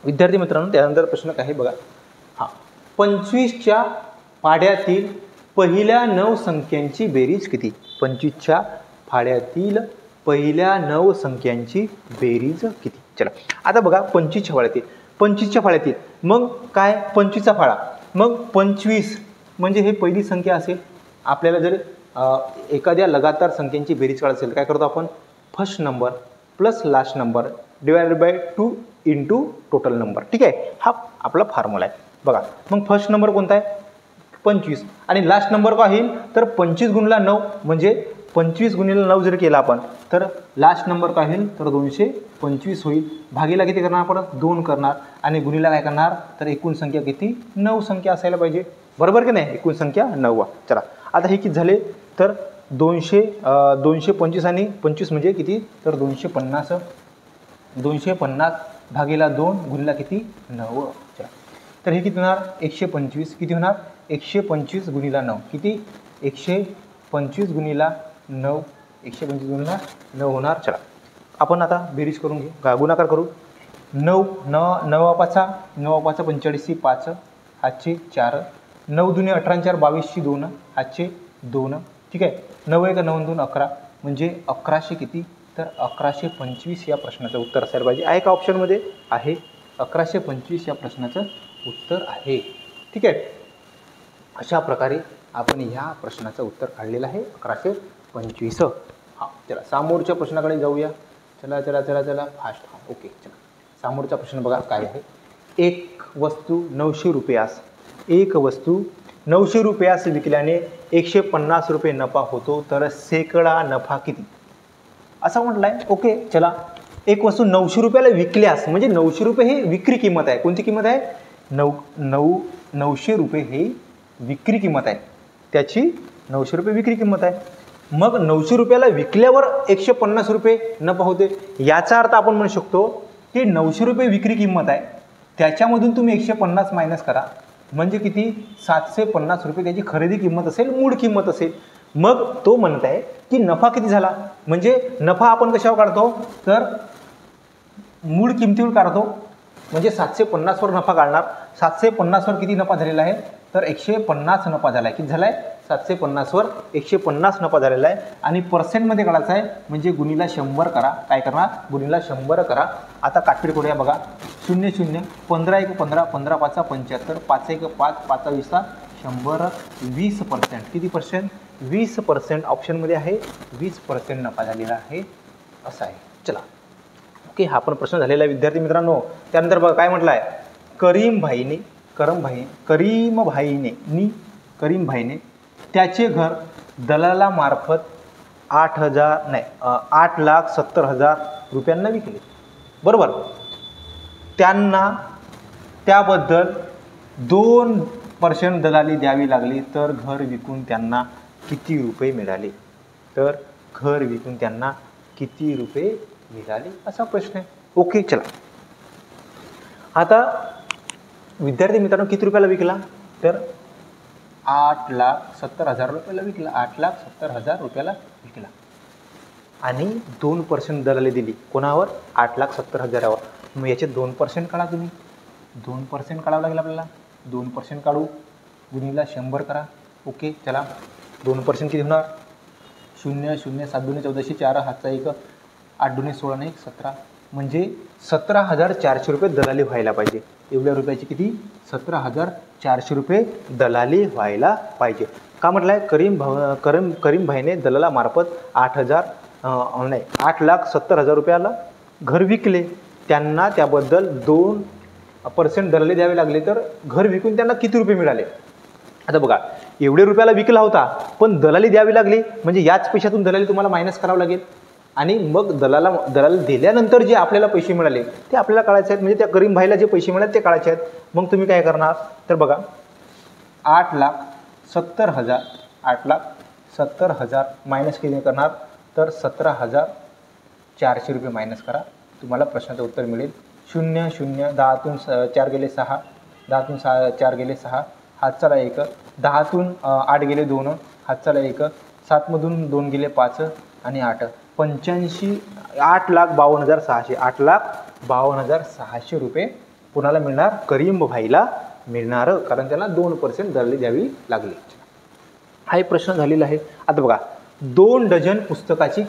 विद्यार्थी मित्रांनो, त्यानंतर प्रश्न काय आहे बघा. हा 25च्या पाढ्यातील पहिल्या 9 संख्यांची बेरीज किती? 25च्या पाढ्यातील पहिल्या 9 संख्यांची बेरीज किती? चला आता बघा 25च्या फाळ्यातील मग काय? 25चा फाळा. मग 25 म्हणजे हे पहिली संख्या असेल. आपल्याला जर एखाद्या लगातार संख्यांची बेरीज काढायची असेल काय करतो आपण? First number plus last number divided by 2 into total number. ठीक आहे. हा आपला फॉर्म्युला आहे. बघा मग फर्स्ट नंबर कोणता आहे? 25 आणि लास्ट नंबर काय होईल? तर 25 गुणिले 9 म्हणजे 25 गुणिले 9 जर केला आपण तर लास्ट नंबर काय होईल? तर 225 होईल. भागीला किती करणार आपण? 2 करणार आणि गुणिला काय करणार? तर एकूण संख्या किती? 9 संख्या असायला पाहिजे. बरोबर की नाही? एकूण संख्या 9. चला आता हे किती झाले? तर 225 आणि 25 म्हणजे किती? तर 250. 250 भागीला 2 गुणिला किती? 9. चला तर हे किती होणार? 125. किती होणार? 125 गुणिला 9 किती? 125 गुणिला 9. 125 गुणिला 9 होणार. चला आपण आता बेरीज करून घेऊ, गुणाकार करू. 9 9 5 45 5 हातचे 4. 9 दुने 18 4 22 2 हातचे 2. ठीक आहे. 9 1 9 2 11 म्हणजे 1100 किती? तर 1125 या प्रश्नाचं उत्तर असायला पाहिजे. आहे का ऑप्शनमध्ये? आहे. 1125 या प्रश्नाचं उत्तर आहे. ठीक आहे. अशा प्रकारे आपण ह्या प्रश्नाचं उत्तर काढलेलं आहे 1125. हां चला समोरच्या प्रश्नाकडे जाऊया. चला चला चला चला फास्ट. हां ओके. चला समोरचा प्रश्न बघा काय आहे. एक वस्तू 900 रुपयास विकल्याने 150 रुपये नफा होतो तर शेकडा नफा किती? असं म्हटलं आहे. ओके चला. एक वस्तू 900 रुपयाला विकल्यास म्हणजे 900 रुपये ही विक्री किंमत आहे. कोणती किंमत आहे? 900 रुपये ही विक्री किंमत आहे. त्याची 900 रुपये विक्री किंमत आहे. मग 900 रुपयाला विकल्यावर 150 रुपये नफा होते. याचा अर्थ आपण म्हणू शकतो की 900 रुपये विक्री किंमत आहे, त्याच्यामधून तुम्ही 150 मायनस करा म्हणजे किती? 750 रुपये त्याची खरेदी किंमत असेल, मूळ किंमत असेल. मग तो म्हणत आहे की नफा किती झाला? म्हणजे नफा आपण कशावर काढतो? तर मूळ किमतीवर काढतो. म्हणजे 750 वर नफा काढणार. 750 वर किती नफा झालेला आहे? तर 150 नफा झाला आहे. किती झाला आहे? 750 वर 150 नफा झालेला आहे. आणि पर्सेंटमध्ये काढायचा आहे म्हणजे गुणिला 100 करा. काय करणार? गुणिला 100 करा. आता काटपीट करूया बघा. 0 0 15 1 15 15 5 75 5 1 5 5 20 100 20%. किती पर्सेंट? 20% ऑप्शनमध्ये आहे. 20% नफा झालेला आहे असा आहे. चला ओके. हा पण प्रश्न झालेला आहे विद्यार्थी मित्रांनो. त्यानंतर बघा काय म्हटलं आहे. करीम भाईने त्याचे घर दलालामार्फत 8,70,000 रुपयांना विकले. बरोबर. त्यांना त्याबद्दल 2% दलाली द्यावी लागली तर घर विकून त्यांना किती रुपये मिळाले? तर घर विकून त्यांना किती रुपये मिळाले असा प्रश्न आहे. ओके चला. आता विद्यार्थी मित्रांनो किती रुपयाला विकला? तर 8,70,000 रुपयाला विकला. 8,70,000 रुपयाला विकला आणि 2% दलाली दिली. कोणावर? 8,70,000वर. मग याचे 2% काढा तुम्ही. 2% काढावं लागेल आपल्याला. 2% काढू, गुणिला 100 करा. ओके चला, 2% किती होणार? 0 0 7 2 14 4 हातचा 1 8 2 16 नाही 17, म्हणजे 17,400 रुपये दलाली व्हायला पाहिजे. एवढ्या रुपयाची किती? 17,400 रुपये दलाली व्हायला पाहिजे. का म्हटलं आहे? करीम भाईने दलालामार्फत 8,70,000 रुपयाला घर विकले. त्यांना त्याबद्दल 2% दलाली द्यावे लागले, तर घर विकून त्यांना किती रुपये मिळाले? आता बघा, एवढे रुपयाला विकला होता पण दलाली द्यावी लागली, म्हणजे याच पैशातून दलाली तुम्हाला मायनस करावं लागेल. आणि मग दलाल दिल्यानंतर जे आपल्याला पैसे मिळाले ते आपल्याला काढायचे आहेत, म्हणजे त्या करीम भाईला जे पैसे मिळाले ते काढायचे आहेत. मग तुम्ही काय करणार? तर बघा, 8,70,000 मायनस किती करणार? तर 17,400 रुपये मायनस करा, तुम्हाला प्रश्नाचं उत्तर मिळेल. 0 0 10तून 4 गेले 6, 10तून 4 गेले 6, हातचाला 1, 10तून 8 गेले 2, हातचाला 1, 7मधून 2 गेले 5 आणि 8, 85, 8,52,600, 8,52,600 रुपये कोणाला मिळणार? करीम भाईला मिळणार, कारण त्याला 2% दलाली द्यावी लागली. हा एक प्रश्न झालेला आहे. आता बघा, 2 डझन पुस्तकाची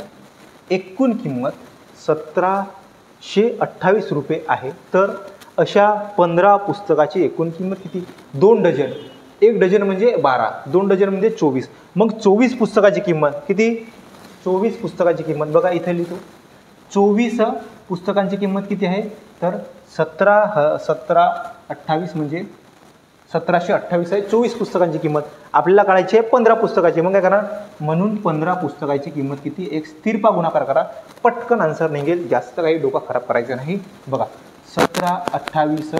एकूण किंमत 1,728 रुपये आहे, तर अशा 15 पुस्तकाची एकूण किंमत किती? 2 डझन, 1 डझन म्हणजे 12, 2 डझन म्हणजे 24, मग 24 पुस्तकाची किंमत किती? 24 पुस्तकाची किंमत बघा इथे लिहितो. 24 पुस्तकांची किंमत किती आहे? तर 1728 म्हणजे 1,728 आहे 24 पुस्तकांची किंमत. आपल्याला काढायची आहे 15 पुस्तकाची, मग काय करणार? म्हणून 15 पुस्तकाची किंमत किती? एक स्थिरपा गुणाकार करा, पटकन आन्सर निघेल, जास्त काही डोका खराब करायचं नाही. बघा, 1728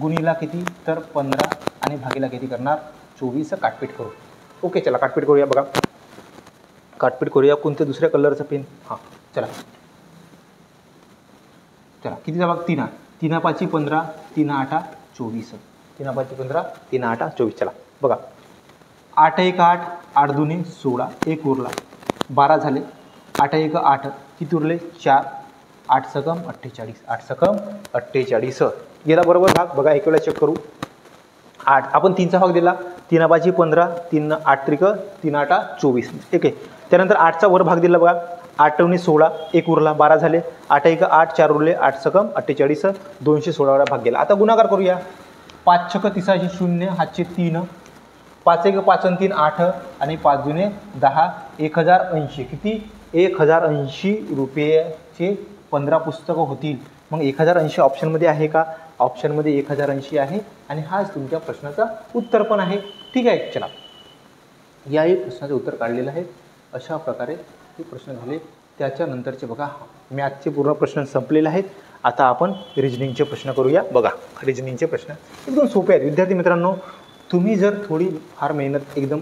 गुणिला किती? तर 15 आणि भागीला किती करणार? 24. काटपीट करू. ओके चला काटपीट करूया. बघा, काटपीट करूया. कोणत्या दुसऱ्या कलरचं पेन? हां चला कितीचा भाग? 3. 3 5 15, 3 8 24, 3 5 15, 3 8 24. चला बघा, 8 1 8, 8 2 16, 1 उरला, 12 झाले, 8 1 8, किती उरले? 4, 8 सकम 48, 8 सकम 48 गेला बरोबर भाग. बघा एक वेळा चेक करू. 8 आपण 3चा भाग दिला, 3 5 15, 3 8 त्रिक 3 8 24. ठीक आहे. त्यानंतर 8चा वर भाग दिला. बघा, 8 2 16, 1 उरला, 12 झाले, 8 1 8, 4 उरले, 8 सकम 48, 216 भाग गेला. आता गुणाकार करूया. 5 6 3 0, हातचे 3, 5 1 5 आणि 3 8 आणि 5 2 10, 1080. किती? 1080 रुपयाचे 15 पुस्तकं होतील. मग 1080 ऑप्शनमध्ये आहे का? ऑप्शनमध्ये 1080 आहे आणि हाच तुमच्या प्रश्नाचा उत्तर पण आहे. ठीक आहे. चला, याही प्रश्नाचे उत्तर काढलेलं आहे. अशा प्रकारे हे प्रश्न झाले. त्याच्यानंतरचे बघा, मॅथचे पूर्ण प्रश्न संपलेले आहेत. आता आपण रिजनिंगचे प्रश्न करूया. बघा, रिजनिंगचे प्रश्न एकदम सोपे आहेत. विद्यार्थी मित्रांनो, तुम्ही जर थोडी फार मेहनत एकदम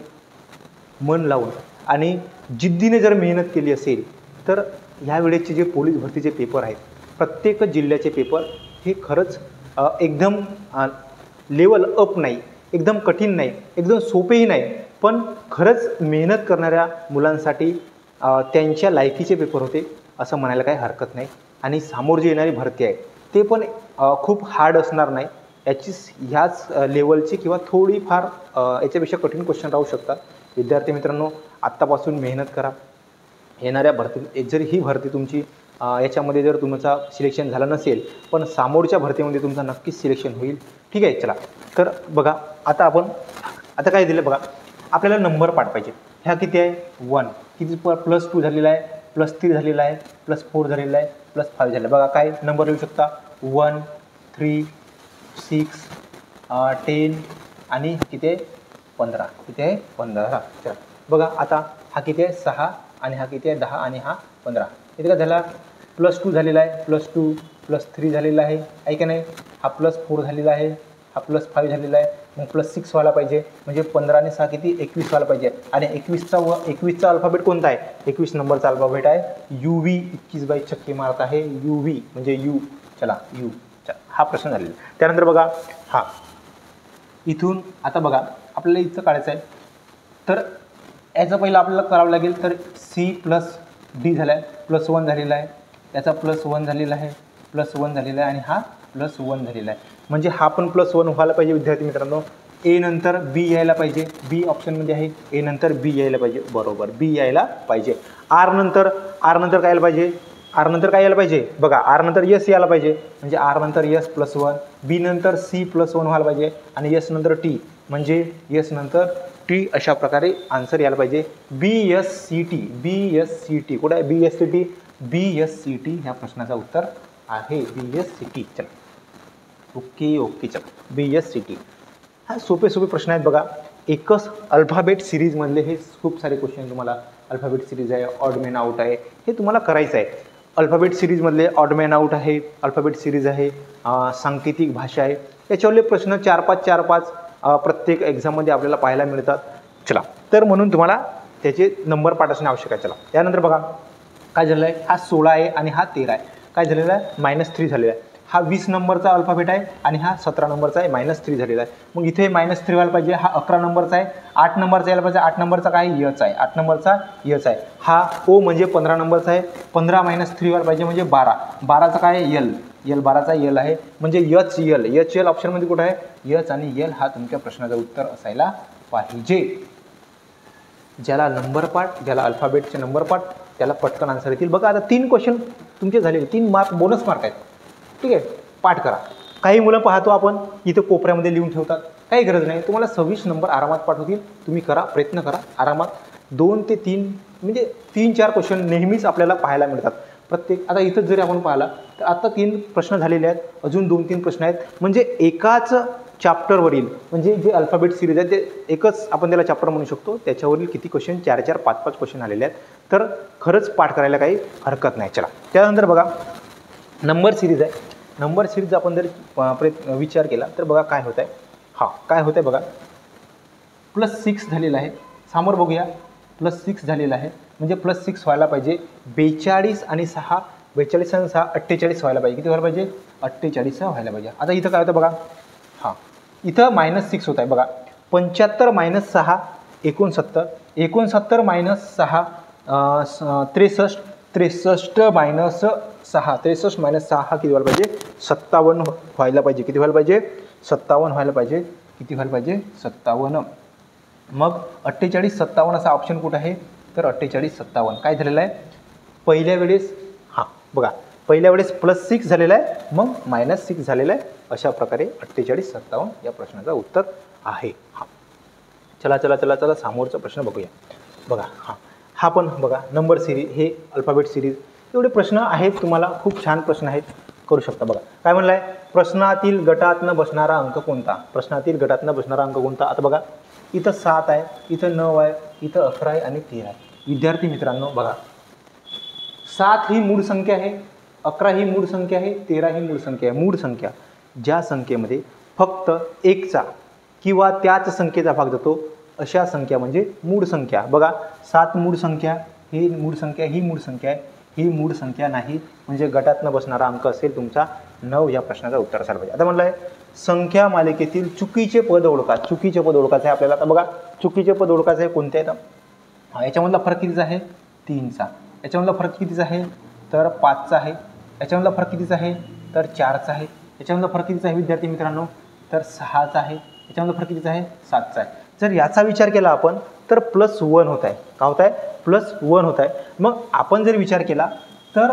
मन लावून आणि जिद्दीने जर मेहनत केली असेल तर ह्या वेळेचे जे पोलीस भरतीचे पेपर आहेत, प्रत्येक जिल्ह्याचे पेपर हे खरंच एकदम लेवल अप नाही, एकदम कठीण नाही, एकदम सोपेही नाही, पण खरंच मेहनत करणाऱ्या मुलांसाठी त्यांच्या लायकीचे पेपर होते असं म्हणायला काही हरकत नाही. आणि समोर जी येणारी भरती आहे ते पण खूप हार्ड असणार नाही. ह्याच लेवलची किंवा थोडीफार याच्यापेक्षा कठीण क्वेश्चन राहू शकतात. विद्यार्थी मित्रांनो, आत्तापासून मेहनत करा. येणाऱ्या भरती, जर ही भरती तुमची याच्यामध्ये जर तुमचा सिलेक्शन झालं नसेल, पण समोरच्या भरतीमध्ये तुमचं नक्कीच सिलेक्शन होईल. ठीक आहे. चला, तर बघा, आता काय दिलं बघा, आपल्याला नंबर पाठवायचे. ह्या किती आहे? 1, किती +2 झालेला आहे, +3 झालेला आहे, +4 झालेला आहे, +5 झालेला आहे. बघा काय नंबर लिहू शकता? 1 3 6 10 आणि किती आहे? 15. किती आहे? 15. चला बघा, आता हा किती आहे? 6 आणि हा किती आहे? 10 आणि हा 15. इथे काय झाला? +2 झालेला आहे, +2 +3 झालेला आहे का नाही? हा +4 झालेला आहे, हा +5 झालेला आहे, मग +6 व्हायला पाहिजे, म्हणजे 15 आणि 6 किती? 21 व्हायला पाहिजे. आणि 21चा अल्फाबेट कोणता आहे? 21 नंबरचा अल्फाबेट आहे UV. 21 बाई चक्की मारत आहे UV म्हणजे यू. चला यू. हा प्रश्न झालेला. त्यानंतर बघा, हा इथून आता बघा आपल्याला इथं काढायचं आहे, तर याचं पहिलं आपल्याला करावं लागेल. तर C + D झाला आहे, +1 झालेला आहे, याचा +1 झालेला आहे, +1 झालेला आहे आणि हा +1 झालेला आहे. म्हणजे हा पण +1 व्हायला पाहिजे विद्यार्थी मित्रांनो. ए नंतर बी यायला पाहिजे, बी ऑप्शनमध्ये आहे. ए नंतर बी यायला पाहिजे, बरोबर बी यायला पाहिजे. आर नंतर काय यायला पाहिजे, आर नंतर काय यायला पाहिजे बघा, आर नंतर यस यायला पाहिजे, म्हणजे आर नंतर यस +1. बी नंतर सी +1 व्हायला पाहिजे आणि यस नंतर टी, म्हणजे यस नंतर टी. अशा प्रकारे आन्सर यायला पाहिजे. BSCT, BSCT कुठे आहे, BSCT, BSCT ह्या प्रश्नाचं उत्तर आहे BSCT. चला ओके चला BSCT. हा सोपे प्रश्न आहेत बघा. एकच अल्फाबेट सिरीजमधले हे खूप सारे क्वेश्चन तुम्हाला, अल्फाबेट सिरीज आहे, ऑड मॅन आउट आहे, हे तुम्हाला करायचं आहे. अल्फाबेट सिरीजमधले ऑड मॅन आउट आहे, अल्फाबेट सिरीज आहे, सांकेतिक भाषा आहे, याच्यावरले प्रश्न 4-5 प्रत्येक एक्झाममध्ये आपल्याला पाहायला मिळतात. चला तर म्हणून तुम्हाला त्याचे नंबर पाठ असणे आवश्यक आहे. चला त्यानंतर बघा काय झालेलं आहे, हा 16 आहे आणि हा 13 आहे. काय झालेला आहे, -3 झालेला आहे. हा 20 नंबरचा अल्फाबेट आहे आणि हा 17 नंबरचा आहे, -3 झालेला आहे. मग इथे -3 व्हायला पाहिजे. हा 11 नंबरचा आहे, 8 नंबरचा यायला पाहिजे. 8 नंबरचा काय, यच आहे, 8 नंबरचा यच आहे. हा ओ म्हणजे 15 नंबरचा आहे, 15 - 3 व्हायला पाहिजे म्हणजे 12. 12चा काय, यल 12चा यल आहे, म्हणजे एच यल ऑप्शनमध्ये कुठं आहे, यच आणि यल हा तुमच्या प्रश्नाचं उत्तर असायला पाहिजे. ज्याला नंबर पाठ, ज्याला अल्फाबेटचे नंबर पाठ, त्याला पटकन आन्सर येतील. बघा आता 3 क्वेश्चन तुमचे झालेले, 3 मार्क बोनस मार्क आहेत. ठीक आहे, पाठ करा. काही मुलं पाहतो आपण इथं कोपऱ्यामध्ये लिहून ठेवतात, काही गरज नाही. तुम्हाला 26 नंबर आरामात पाठ होतील. तुम्ही करा, प्रयत्न करा आरामात. 2 ते 3 म्हणजे 3-4 क्वेश्चन नेहमीच आपल्याला पाहायला मिळतात प्रत्येक. आता इथं जरी आपण पाहिला तर आता 3 प्रश्न झालेले आहेत, अजून 2-3 प्रश्न आहेत. म्हणजे एकाच चॅप्टरवरील, म्हणजे जे अल्फाबेट सिरीज आहे ते एकच आपण त्याला चॅप्टर म्हणू शकतो, त्याच्यावरील किती क्वेश्चन, 4-4, 5-5 क्वेश्चन आलेले आहेत. तर खरंच पाठ करायला काही हरकत नाही. चला त्यानंतर बघा नंबर सिरीज आहे. नंबर सिरीज आपण जर विचार केला तर बघा काय होत आहे. काय होत आहे बघा, +6 झालेलं आहे. समोर बघूया, +6 झालेलं आहे, म्हणजे +6 व्हायला पाहिजे. 42 आणि 6, 42 आणि 6 48 व्हायला पाहिजे. किती व्हायला पाहिजे, 48 व्हायला पाहिजे. आता इथं काय होतं बघा, इथं -6 होत आहे बघा. 75 - 6 69, 69 - 6 63, 63 - 6, 63 - 6 हा किती व्हायला पाहिजे, 57 व्हायला पाहिजे. किती व्हायला पाहिजे, 57 व्हायला पाहिजे. किती व्हायला पाहिजे, 57. मग 48 57 असा ऑप्शन कुठं आहे, तर 48 57 काय झालेलं आहे पहिल्या वेळेस, बघा पहिल्या वेळेस +6 झालेला आहे, मग -6 झालेला आहे. अशा प्रकारे 48 57 या प्रश्नाचं उत्तर आहे. चला समोरचा प्रश्न बघूया. बघा हा पण बघा नंबर सिरीज, हे अल्फाबेट सिरीज, एवढे प्रश्न आहेत तुम्हाला, खूप छान प्रश्न आहेत, करू शकता. बघा काय म्हणलं आहे, प्रश्नातील गटातनं बसणारा अंक कोणता, प्रश्नातील गटातनं बसणारा अंक कोणता. आता बघा इथं 7 आहे, इथं 9 आहे, इथं 11 आहे आणि 13 आहे. विद्यार्थी मित्रांनो बघा, 7 ही मूळ संख्या आहे, 11 ही मूळ संख्या आहे, 13 ही मूळ संख्या आहे. मूळ संख्या ज्या संख्येमध्ये फक्त 1चा किंवा त्याच संख्येचा भाग जातो अशा संख्या म्हणजे मूळ संख्या. बघा 7 मूळ संख्या, ही मूळ संख्या, ही मूळ संख्या आहे, ही मूळ संख्या नाही, म्हणजे गटातनं बसणारा अंक असेल तुमचा 9 या प्रश्नाचं उत्तर असायला पाहिजे. आता म्हणलं आहे संख्या मालिकेतील चुकीचे पद ओळखा. चुकीचे पद ओळखायचं आहे आपल्याला. आता बघा चुकीचे पद ओळखायचं आहे कोणते आहेत, याच्यामधला फरक कितीचा आहे, 3चा. याच्यामधला फरक कितीचा आहे, तर 5चा आहे. याच्यामधला फरक कितीचा आहे, तर 4चा आहे. याच्यामधला फरक कितीचा आहे विद्यार्थी मित्रांनो, तर 6चा आहे. याच्यामधला फरक कितीचा आहे, 7चा आहे. जर याचा विचार केला आपण तर +1 होत आहे. का होत आहे, +1 होत आहे. मग आपण जर विचार केला तर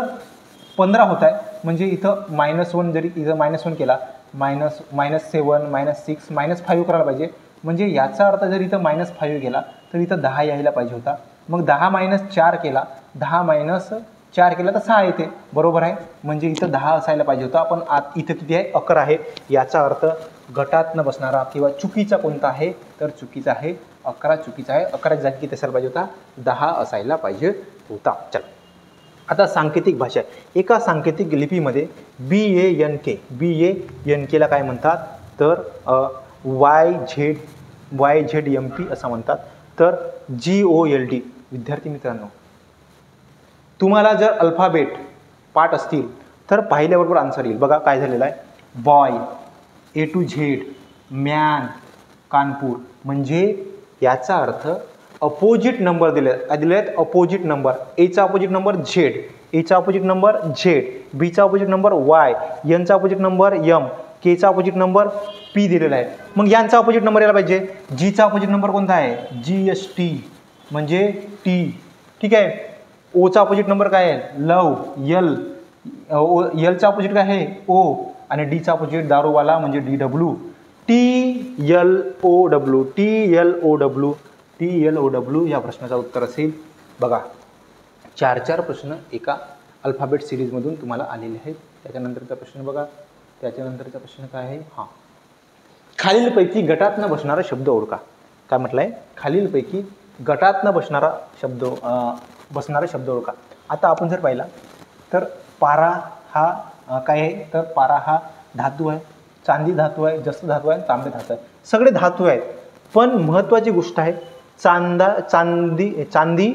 15 होत आहे, म्हणजे इथं -1 जरी इथं -1 केला, -7 -6 -5 करायला पाहिजे. म्हणजे याचा अर्थ जर इथं -5 केला तर इथं 10 यायला पाहिजे होता. मग 10 - 4 केला, 10 - 4 केला तर 6 येते, बरोबर आहे. म्हणजे इथं 10 असायला पाहिजे होता, पण इथं किती आहे, 11 आहे. याचा अर्थ गटातनं बसणारा किंवा चुकीचा कोणता आहे, तर चुकीचा आहे 11. चुकीचा आहे 11. जागी किती असायला पाहिजे होता, 10 असायला पाहिजे होता. चला आता सांकेतिक भाषा. एका सांकेतिक लिपीमध्ये BANK ला काय म्हणतात, तर YZMP असं म्हणतात. तर GOLD. विद्यार्थी मित्रांनो तुम्हाला जर अल्फाबेट पाठ असतील तर पाहिल्याबरोबर आन्सर येईल. बघा काय झालेलं आहे, boy A to Z, man Kanpur. म्हणजे याचा अर्थ अपोजिट नंबर दिले आहेत. काय दिले आहेत, अपोजिट नंबर. एचा अपोजिट नंबर Z, एचा ऑपोजिट नंबर झेड, बीचा ऑपोजिट नंबर वाय, एनचा ऑपोजिट नंबर एम, केचा ऑपोजिट नंबर पी दिलेला आहे. मग यांचा ऑपोजिट नंबर यायला पाहिजे. जीचा ऑपोजिट नंबर कोणता आहे? GST म्हणजे टी. ठीक आहे. ओचा ऑपोजिट नंबर काय आहे? लव, यल. एलचा ऑपोजिट काय आहे? ओ. आणि डीचा ऑपोजिट दारूवाला म्हणजे DW. TLOW, TLOW, TLOW या प्रश्नाचं उत्तर असेल. बघा 4 प्रश्न एका अल्फाबेट सिरीजमधून तुम्हाला आलेले आहेत. त्याच्यानंतरचा प्रश्न बघा. त्याच्यानंतरचा प्रश्न काय आहे? हां, खालीलपैकी गटात न बसणारा शब्द ओळखा. काय म्हटलंय? खालीलपैकी गटात न बसणारा शब्द ओळखा. आता आपण जर पाहिला तर पारा हा काय आहे? तर पारा हा धातू आहे, चांदी धातू आहे, जस्त धातू आहे, तांबे धातू आहे. सगळे धातू आहेत. पण महत्त्वाची गोष्ट आहे चांदी,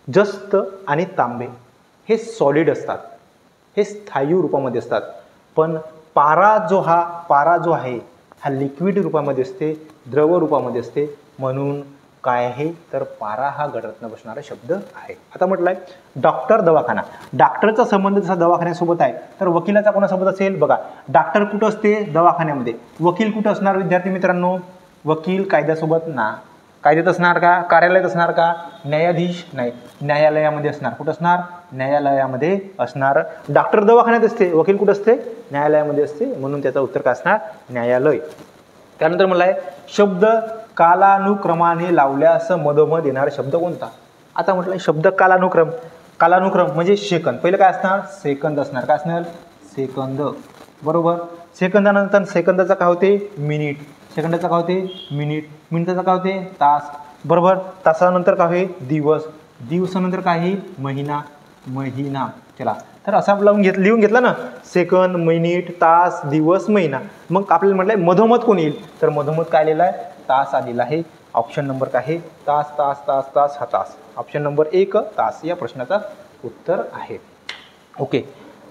जस्त आणि तांबे हे सॉलिड असतात, हे स्थायू रूपामध्ये असतात. पण पारा जो आहे हा लिक्विड रूपामध्ये असते, द्रव रूपामध्ये असते. म्हणून काय आहे? तर पारा हा गटात न बसणारा शब्द आहे. आता म्हटलंय डॉक्टर, दवाखाना. डॉक्टरचा संबंध जसा दवाखान्यासोबत आहे तर वकिलाचा कोणासोबत असेल? बघा डॉक्टर कुठं असते? दवाखान्यामध्ये. वकील कुठं असणार विद्यार्थी मित्रांनो? वकील कायद्यासोबत ना. कायद्यात असणार का? कार्यालयात असणार का? न्यायाधीश नाही, न्यायालयामध्ये असणार. कुठं असणार? न्यायालयामध्ये असणार. डॉक्टर दवाखान्यात असते, वकील कुठं असते? न्यायालयामध्ये असते. म्हणून त्याचं उत्तर काय असणार? न्यायालय. त्यानंतर मला आहे शब्द कालानुक्रमाने लावल्यास मधोमध येणारा शब्द कोणता? आता म्हटलं शब्द कालानुक्रम. कालानुक्रम म्हणजे सेकंद. पहिलं काय असणार? सेकंद असणार. काय असणार? सेकंद. बरोबर. सेकंदानंतर सेकंदाचा काय होते? मिनिट. सेकंदाचा काय होते? मिनिट. मिनिटाचा काय होते? तास. बरोबर. तासानंतर काय होईल? दिवस. दिवसानंतर काय येईल? महिना. महिना. चला तर असा लिहून घेतला ना, सेकंद, मिनिट, तास, दिवस, महिना. मग आपल्याला म्हटलंय मधोमध कोण येईल? तर मधोमध काय आलेला आहे? तास आलेला आहे. ऑप्शन नंबर काय आहे? तास, तास, तास, तास, हा तास. ऑप्शन नंबर 1 तास या प्रश्नाचा उत्तर आहे. ओके.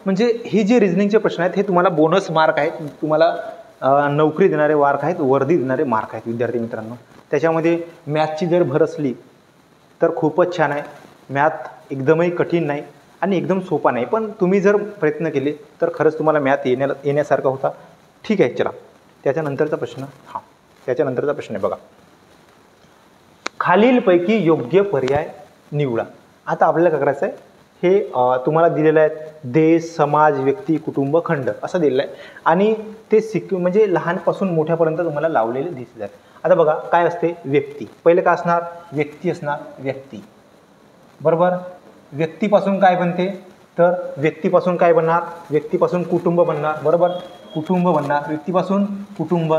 म्हणजे हे जे रिझनिंगचे प्रश्न आहेत हे तुम्हाला बोनस मार्क आहेत, तुम्हाला नोकरी देणारे मार्क आहेत, वर्दी देणारे मार्क आहेत विद्यार्थी मित्रांनो. त्याच्यामध्ये मॅथची जर भर असली तर खूपच छान आहे. मॅथ एकदमही कठीण नाही आणि एकदम सोपा नाही, पण तुम्ही जर प्रयत्न केले तर खरंच तुम्हाला मॅथ येण्यासारखा होता. ठीक आहे. चला त्याच्यानंतरचा प्रश्न. हां, त्याच्यानंतरचा प्रश्न आहे बघा. खालीलपैकी योग्य पर्याय निवडा. आता आपल्याला काय करायचं आहे? हे तुम्हाला दिलेलं आहे देश, समाज, व्यक्ती, कुटुंब, खंड असं दिलेलं आहे आणि ते म्हणजे लहानपासून मोठ्यापर्यंत तुम्हाला लावलेले दिसत आहेत. आता बघा काय असते? व्यक्ती. पहिले काय असणार? व्यक्ती असणार. व्यक्ती. बरोबर. व्यक्तीपासून काय बनते? तर व्यक्तीपासून काय बनणार? व्यक्तीपासून कुटुंब बनणार. बरोबर. कुटुंब बनणार. व्यक्तीपासून कुटुंब.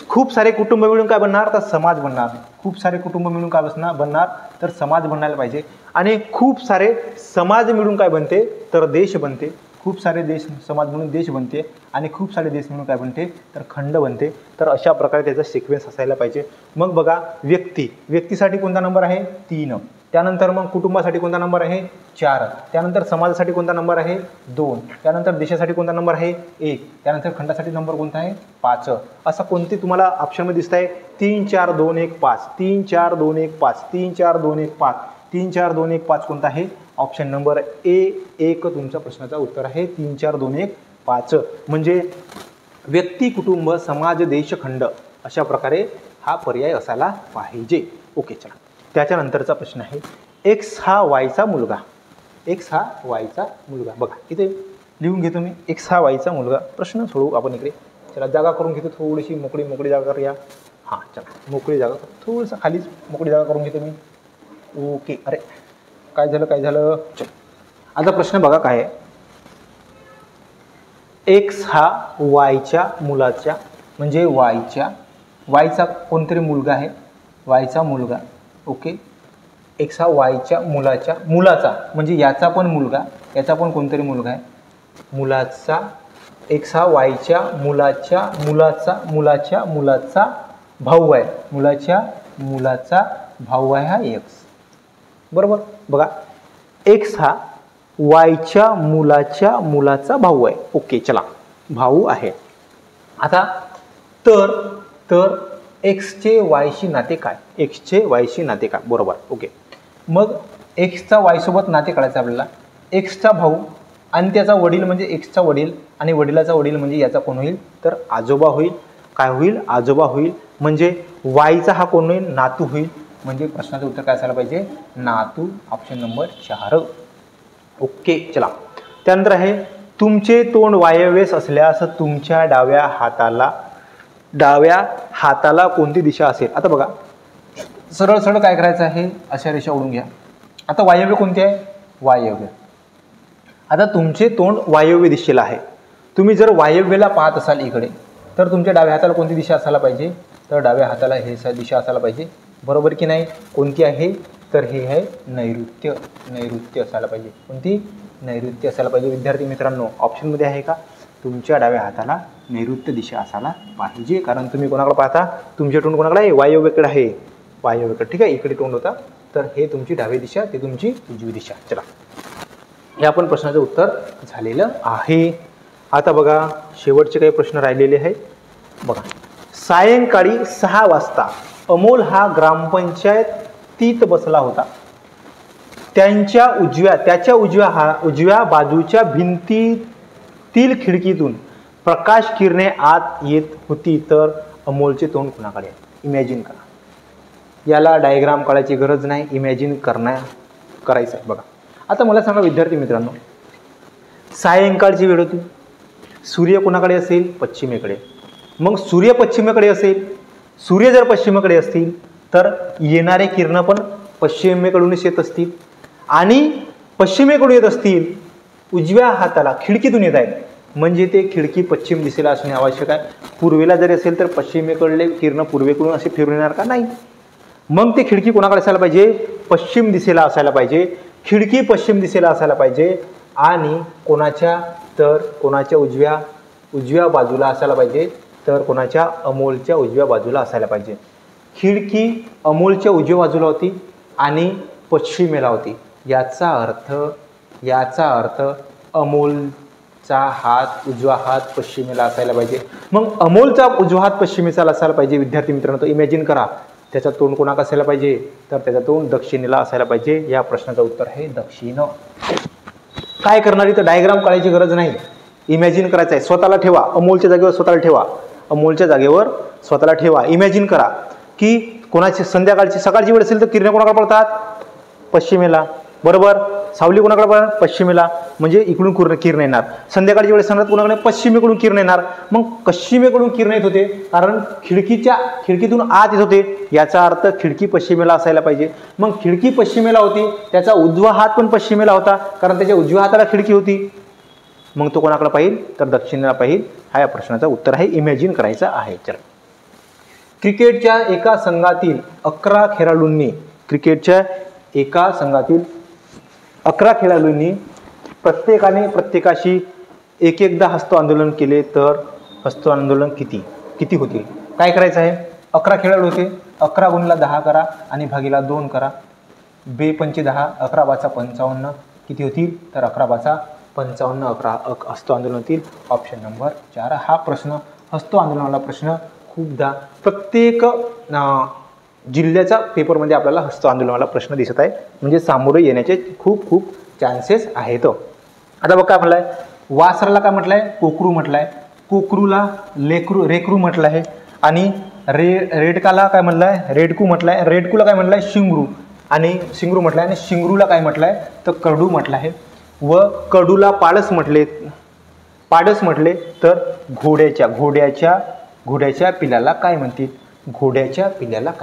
खूप सारे कुटुंब मिळून काय बनणार? तर समाज बनणार. खूप सारे कुटुंब मिळून काय बनणार? तर समाज बनायला पाहिजे. आणि खूप सारे समाज मिळून काय बनते? तर देश बनते. खूप सारे देश समाज म्हणून देश बनते आणि खूप सारे देश म्हणून काय बनते? तर खंड बनते. तर अशा प्रकारे त्याचा सिक्वेन्स असायला पाहिजे. मग बघा व्यक्ती. व्यक्तीसाठी कोणता नंबर आहे? 3. त्यानंतर मग कुटुंबासाठी कोणता नंबर आहे? 4. त्यानंतर समाजासाठी कोणता नंबर आहे? 2. त्यानंतर देशासाठी कोणता नंबर आहे? 1. त्यानंतर खंडासाठी नंबर कोणता आहे? 5. असा कोणते तुम्हाला ऑप्शनमध्ये दिसत आहे? 3, 4, 2, 1, 5. 3, 4, 2, 1, 5. 3, 4, 2, 1, 5. 3, 4, 2, 1, 5 कोणता आहे? ऑप्शन नंबर A1 तुमच्या प्रश्नाचा उत्तर आहे. 3, 4, 2, 1, 5 म्हणजे व्यक्ती, कुटुंब, समाज, देश, खंड अशा प्रकारे हा पर्याय असायला पाहिजे. ओके. चला त्याच्यानंतरचा प्रश्न आहे एक्स हा वायचा मुलगा. एक्स हा वायचा मुलगा. बघा इथे लिहून घेतो मी. एक्स हा वायचा मुलगा. प्रश्न सोडवू आपण इकडे. चला जागा करून घेतो थोडीशी मोकळी जागा करूया. हां चला मोकळी जागा थोडंसं खालीच मोकळी जागा करून घेतो मी. ओके. अरे काय झालं? चल आता प्रश्न बघा काय आहे. एक्स हा वायच्या मुलाच्या म्हणजे वायचा कोणतरी मुलगा आहे. वायचा मुलगा. ओके. एक्स हा वायच्या मुलाचा म्हणजे याचा पण मुलगा, याचा पण कोणतरी मुलगा आहे. मुलाचा. एक्स हा वायच्या मुलाचा भाऊ आहे. मुलाचा भाऊ आहे हा एक्स. बरोबर. बघा एक्स हा वायच्या मुलाचा भाऊ आहे. ओके. चला भाऊ आहे. आता तर एक्सचे वायशी नाते काय? एक्सचे वायशी नाते काय? बरोबर. ओके. मग एक्सचा वायसोबत नाते काढायचं आपल्याला. एक्सचा भाऊ आणि त्याचा वडील म्हणजे एक्सचा वडील आणि वडिलाचा वडील म्हणजे याचा कोण होईल तर आजोबा होईल. काय होईल आजोबा होईल. म्हणजे वायचा हा कोण होईल नातू होईल. म्हणजे प्रश्नाचं उत्तर काय असायला पाहिजे नातू. Option number 4. ओके चला. त्यानंतर आहे तुमचे तोंड वायव्येस असल्यास तुमच्या डाव्या हाताला कोणती दिशा असेल. आता बघा सरळ सरळ काय करायचं आहे अशा रेषा ओढून घ्या. आता वायव्य कोणती आहे वायव्य. आता तुमचे तोंड वायव्य दिशेला आहे. तुम्ही जर वायव्येला पाहत असाल इकडे तर तुमच्या डाव्या हाताला कोणती दिशा असायला पाहिजे तर डाव्या हाताला हे दिशा असायला पाहिजे. बरोबर की नाही. कोणती आहे तर हे आहे नैऋत्य. नैऋत्य असायला पाहिजे. कोणती नैऋत्य असायला पाहिजे. विद्यार्थी मित्रांनो ऑप्शनमध्ये आहे का तुमच्या डाव्या हाताला नैऋत्य दिशा असायला पाहिजे. कारण तुम्ही कोणाकडे पाहता तुमचे तोंड कोणाकडे आहे वायव्येकडे आहे. वायव्येकडे ठीक आहे. इकडे तोंड होता तर हे तुमची डावी दिशा ते तुमची उजवी दिशा. चला हे आपण प्रश्नाचं उत्तर झालेलं आहे. आता बघा शेवटचे काही प्रश्न राहिलेले आहेत. बघा सायंकाळी 6 वाजता अमोल हा ग्रामपंचायतीत बसला होता. त्याच्या उजव्या बाजूच्या भिंतीतील खिडकीतून प्रकाश किरणे आत येत होती तर अमोलचे तोंड कुणाकडे. इमॅजिन करा. याला डायग्राम काढायची गरज नाही. इमॅजिन करायचं आहे. बघा आता मला सांगा विद्यार्थी मित्रांनो सायंकाळची वेळ होती. सूर्य कोणाकडे असेल पश्चिमेकडे. मग सूर्य पश्चिमेकडे असेल. सूर्य जर पश्चिमेकडे असतील तर येणारे किरण पण पश्चिमेकडूनच येत असतील आणि पश्चिमेकडून येत असतील उजव्या हाताला खिडकीतून येत आहेत. म्हणजे ते खिडकी पश्चिम दिशेला असणे आवश्यक आहे. पूर्वेला जरी असेल तर पश्चिमेकडले किरण पूर्वेकडून असे फिरून येणार का नाही. मग ते खिडकी कोणाकडे असायला पाहिजे पश्चिम दिशेला असायला पाहिजे. खिडकी पश्चिम दिशेला असायला पाहिजे आणि कोणाच्या उजव्या बाजूला असायला पाहिजे तर कोणाच्या अमोलच्या उजव्या बाजूला असायला पाहिजे. खिडकी अमोलच्या उजव्या बाजूला होती आणि पश्चिमेला होती. याचा अर्थ अमोलचा हात उजवा हात पश्चिमेला असायला पाहिजे. मग अमोलचा उजवा हात पश्चिमेला असायला पाहिजे. विद्यार्थी मित्रांनो तो इमॅजिन करा. त्याचा तोंड कोणाकडे असायला पाहिजे तर त्याचा तोंड दक्षिणेला असायला पाहिजे. या प्रश्नाचं उत्तर आहे दक्षिण. काय करणार इथं डायग्राम काढायची गरज नाही. इमॅजिन करायचं आहे. स्वतःला ठेवा अमोलच्या जागेवर स्वतःला ठेवा. अमोलच्या जागेवर स्वतःला ठेवा. इमॅजिन करा की कोणाची सकाळची वेळ असेल तर किरणे कोणाकडे पडतात पश्चिमेला. बरोबर. सावली कोणाकडे पडतात पश्चिमेला. म्हणजे इकडून किरण येणार. संध्याकाळची वेळ सांगतात कोणाकडे पश्चिमेकडून किरण येणार. मग पश्चिमेकडून किरण येत होते कारण खिडकीतून आत येत होते. याचा अर्थ खिडकी पश्चिमेला असायला पाहिजे. मग खिडकी पश्चिमेला होती. त्याचा उजवा हात पण पश्चिमेला होता कारण त्याच्या उजव्या हाताला खिडकी होती. मग तो कोणाकडे पाहिजे तर दक्षिणेला पाहिजे. हा या प्रश्नाचं उत्तर आहे. इमॅजिन करायचं आहे. चला क्रिकेटच्या एका संघातील 11 खेळाडूंनी प्रत्येकाशी एकदा हस्त आंदोलन केले तर हस्त आंदोलन किती होतील. काय करायचं आहे 11 खेळाडू होते. 11 गुणिले 10 करा आणि भागीला 2 करा. 2 पंचे 10 11 वाचा 55 किती होतील तर 11 वाचा 55 हस्त आंदोलन होतील. Option number 4. हा प्रश्न हस्त आंदोलनाला प्रश्न खूपदा प्रत्येक जिल्ह्याच्या पेपरमध्ये आपल्याला हस्त आंदोलनाला प्रश्न दिसत आहे. म्हणजे सामोरे येण्याचे खूप चान्सेस आहेत. आता बघ काय म्हटलंय वासराला काय म्हटलंय कोकरू म्हटलंय. कोकरूला रेकरू म्हटलं आहे आणि रेडकाला काय म्हटलंय रेडकू म्हटलंय. रेडकूला काय म्हटलंय शिंगरू म्हटलंय आणि शिंगरूला काय म्हटलंय तर कडू म्हटलं आहे. व कडूला पाडस म्हटले तर घोड्याच्या पिल्लाला काय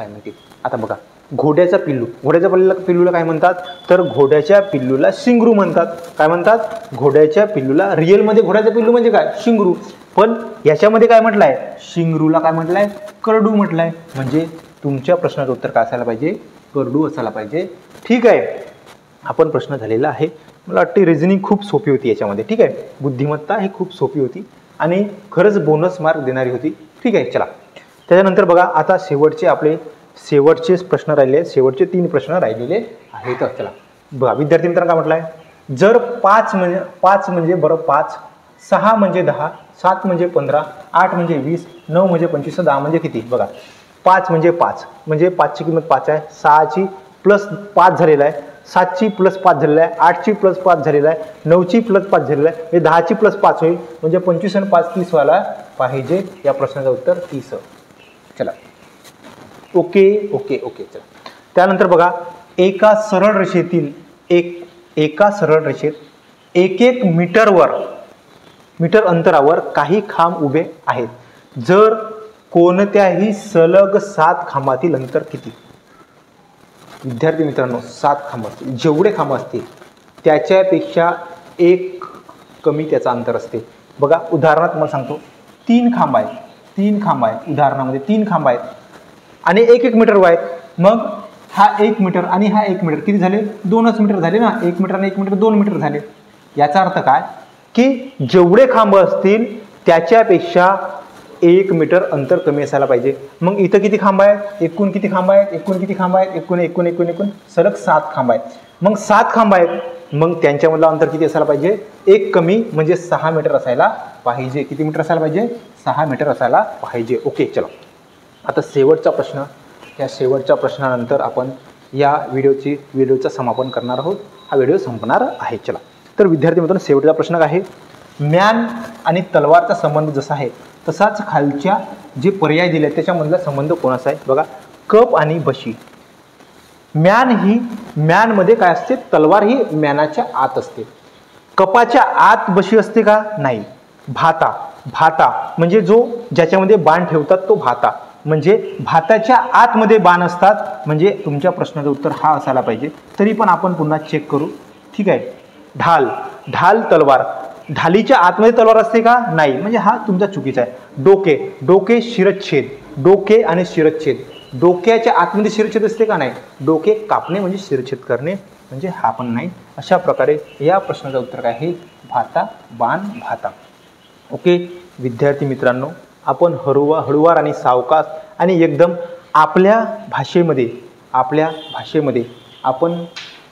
म्हणतील. आता बघा घोड्याच्या पिल्लूला काय म्हणतात तर घोड्याच्या पिल्लूला शिंगरू म्हणतात. काय म्हणतात घोड्याच्या पिल्लूला. रिअलमध्ये घोड्याचं पिल्लू म्हणजे काय शिंगरू. पण याच्यामध्ये काय म्हटलंय शिंगरूला काय म्हटलंय करडू म्हटलंय. म्हणजे तुमच्या प्रश्नाचं उत्तर काय असायला पाहिजे करडू असायला पाहिजे. ठीक आहे. आपण प्रश्न झालेला आहे. मला वाटते रिझनिंग खूप सोपी होती याच्यामध्ये. ठीक आहे. बुद्धिमत्ता ही खूप सोपी होती आणि खरंच बोनस मार्क देणारी होती. ठीक आहे. चला त्याच्यानंतर बघा आता शेवटचे प्रश्न राहिले. शेवटचे 3 प्रश्न राहिलेले आहेत. चला बघा विद्यार्थी मित्रांनो काय म्हटलंय जर 5 म्हणजे बरं 5 6 म्हणजे 10 7 म्हणजे 15 8 म्हणजे 20 9 म्हणजे 25 10 म्हणजे किती. बघा 5 म्हणजे 5 ची किंमत 5 आहे. 6ची प्लस 5 झालेला आहे 7ची +5 झालेला आहे, 8ची +5 झालेला आहे, 9ची +5 झालेला आहे, हे 10ची +5 होईल म्हणजे 25 आणि 5 30 व्हायला पाहिजे. या प्रश्नाचं उत्तर 30. चला ओके ओके ओके. चला त्यानंतर बघा, एका सरळ रेषेतील एका सरळ रेषेत 1 मीटर अंतरावर काही खांब उभे आहेत. जर कोणत्याही सलग 7 खांबातील अंतर किती? विद्यार्थी मित्रांनो, 7 खांब असतील, जेवढे खांब असतील त्याच्यापेक्षा 1 कमी त्याचं अंतर असते. बघा उदाहरणार्थ मला सांगतो, 3 खांब आहेत, 3 खांब आहेत, उदाहरणामध्ये 3 खांब आहेत आणि 1-1 मीटर आहेत. मग हा 1 मीटर आणि हा 1 मीटर किती झाले? 2च मीटर झाले ना. 1 मीटर आणि 1 मीटर 2 मीटर झाले. याचा अर्थ काय की जेवढे खांब असतील त्याच्यापेक्षा 1 मीटर अंतर कमी असायला पाहिजे. मग इथं किती खांब आहेत? एकूण किती खांब आहेत? एकूण किती खांब आहेत? एकूण सलग 7 खांब आहेत. मग 7 खांब आहेत, मग त्यांच्यामधलं अंतर किती असायला पाहिजे? 1 कमी म्हणजे 6 मीटर असायला पाहिजे. किती मीटर असायला पाहिजे? 6 मीटर असायला पाहिजे. ओके चला, आता शेवटचा प्रश्न. या शेवटच्या प्रश्नानंतर आपण या व्हिडिओचं समापन करणार आहोत. हा व्हिडिओ संपणार आहे. चला तर विद्यार्थी मित्रांनो, शेवटचा प्रश्न आहे, म्यान आणि तलवारचा संबंध जसा आहे तसाच खालच्या जे पर्याय दिले आहेत त्याच्यामधला संबंध कोणाचा आहे? बघा, कप आणि बशी. म्यानमध्ये काय असते? तलवार ही म्यानाच्या आत असते. कपाच्या आत बशी असते का? नाही. भाता म्हणजे जो ज्याच्यामध्ये बाण ठेवतात तो भाता, म्हणजे भाताच्या आतमध्ये बाण असतात. म्हणजे तुमच्या प्रश्नाचं उत्तर हा असायला पाहिजे. तरी पण आपण पुन्हा चेक करू. ठीक आहे. ढाल तलवार, ढालीच्या आतमध्ये तलवार असते का? नाही. म्हणजे हा तुमचा चुकीचा आहे. डोके शिरच्छेद, डोके आणि शिरच्छेद, डोक्याच्या आतमध्ये शिरच्छेद असते का? नाही. डोके कापणे म्हणजे शिरच्छेद करणे, म्हणजे हा पण नाही. अशा प्रकारे या प्रश्नाचं उत्तर काय आहे? भाता. ओके विद्यार्थी मित्रांनो, आपण हळूवार आणि सावकाश आणि एकदम आपल्या भाषेमध्ये आपण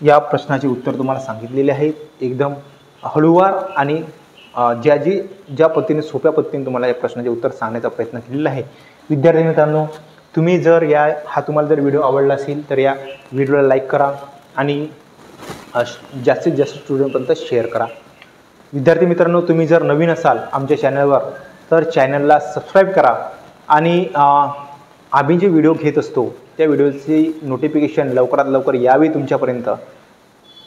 या प्रश्नाचे उत्तर तुम्हाला सांगितलेले आहेत. एकदम हळूवार आणि ज्या पद्धतीने सोप्या पद्धतीने तुम्हाला या प्रश्नाचे उत्तर सांगण्याचा प्रयत्न केलेला आहे. विद्यार्थी मित्रांनो, तुम्ही जर तुम्हाला जर व्हिडिओ आवडला असेल तर या व्हिडिओला लाईक करा आणि जास्तीत जास्त स्टुडंटपर्यंत शेअर करा. विद्यार्थी मित्रांनो, तुम्ही जर नवीन असाल आमच्या चॅनलवर तर चॅनलला सबस्क्राईब करा आणि आम्ही जे व्हिडिओ घेत असतो त्या व्हिडिओची नोटिफिकेशन लवकरात लवकर यावी तुमच्यापर्यंत,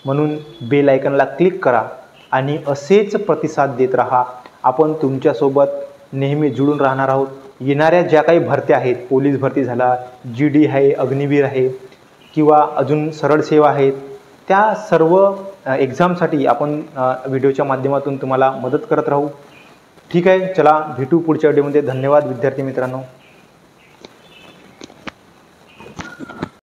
म्हणून बेल आयकनला क्लिक करा आणि असेच प्रतिसाद देत राहा. आपण तुमच्यासोबत नेहमी जुळून राहणार आहोत. येणाऱ्या ज्या काही भरत्या आहेत, पोलीस भरती झाला, GD आहे, अग्निवीर आहे किंवा अजून सरळ सेवा आहेत, त्या सर्व एक्झामसाठी आपण व्हिडिओच्या माध्यमातून तुम्हाला मदत करत राहू. ठीक आहे, चला भेटू पुढच्या व्हिडिओमध्ये. धन्यवाद विद्यार्थी मित्रांनो.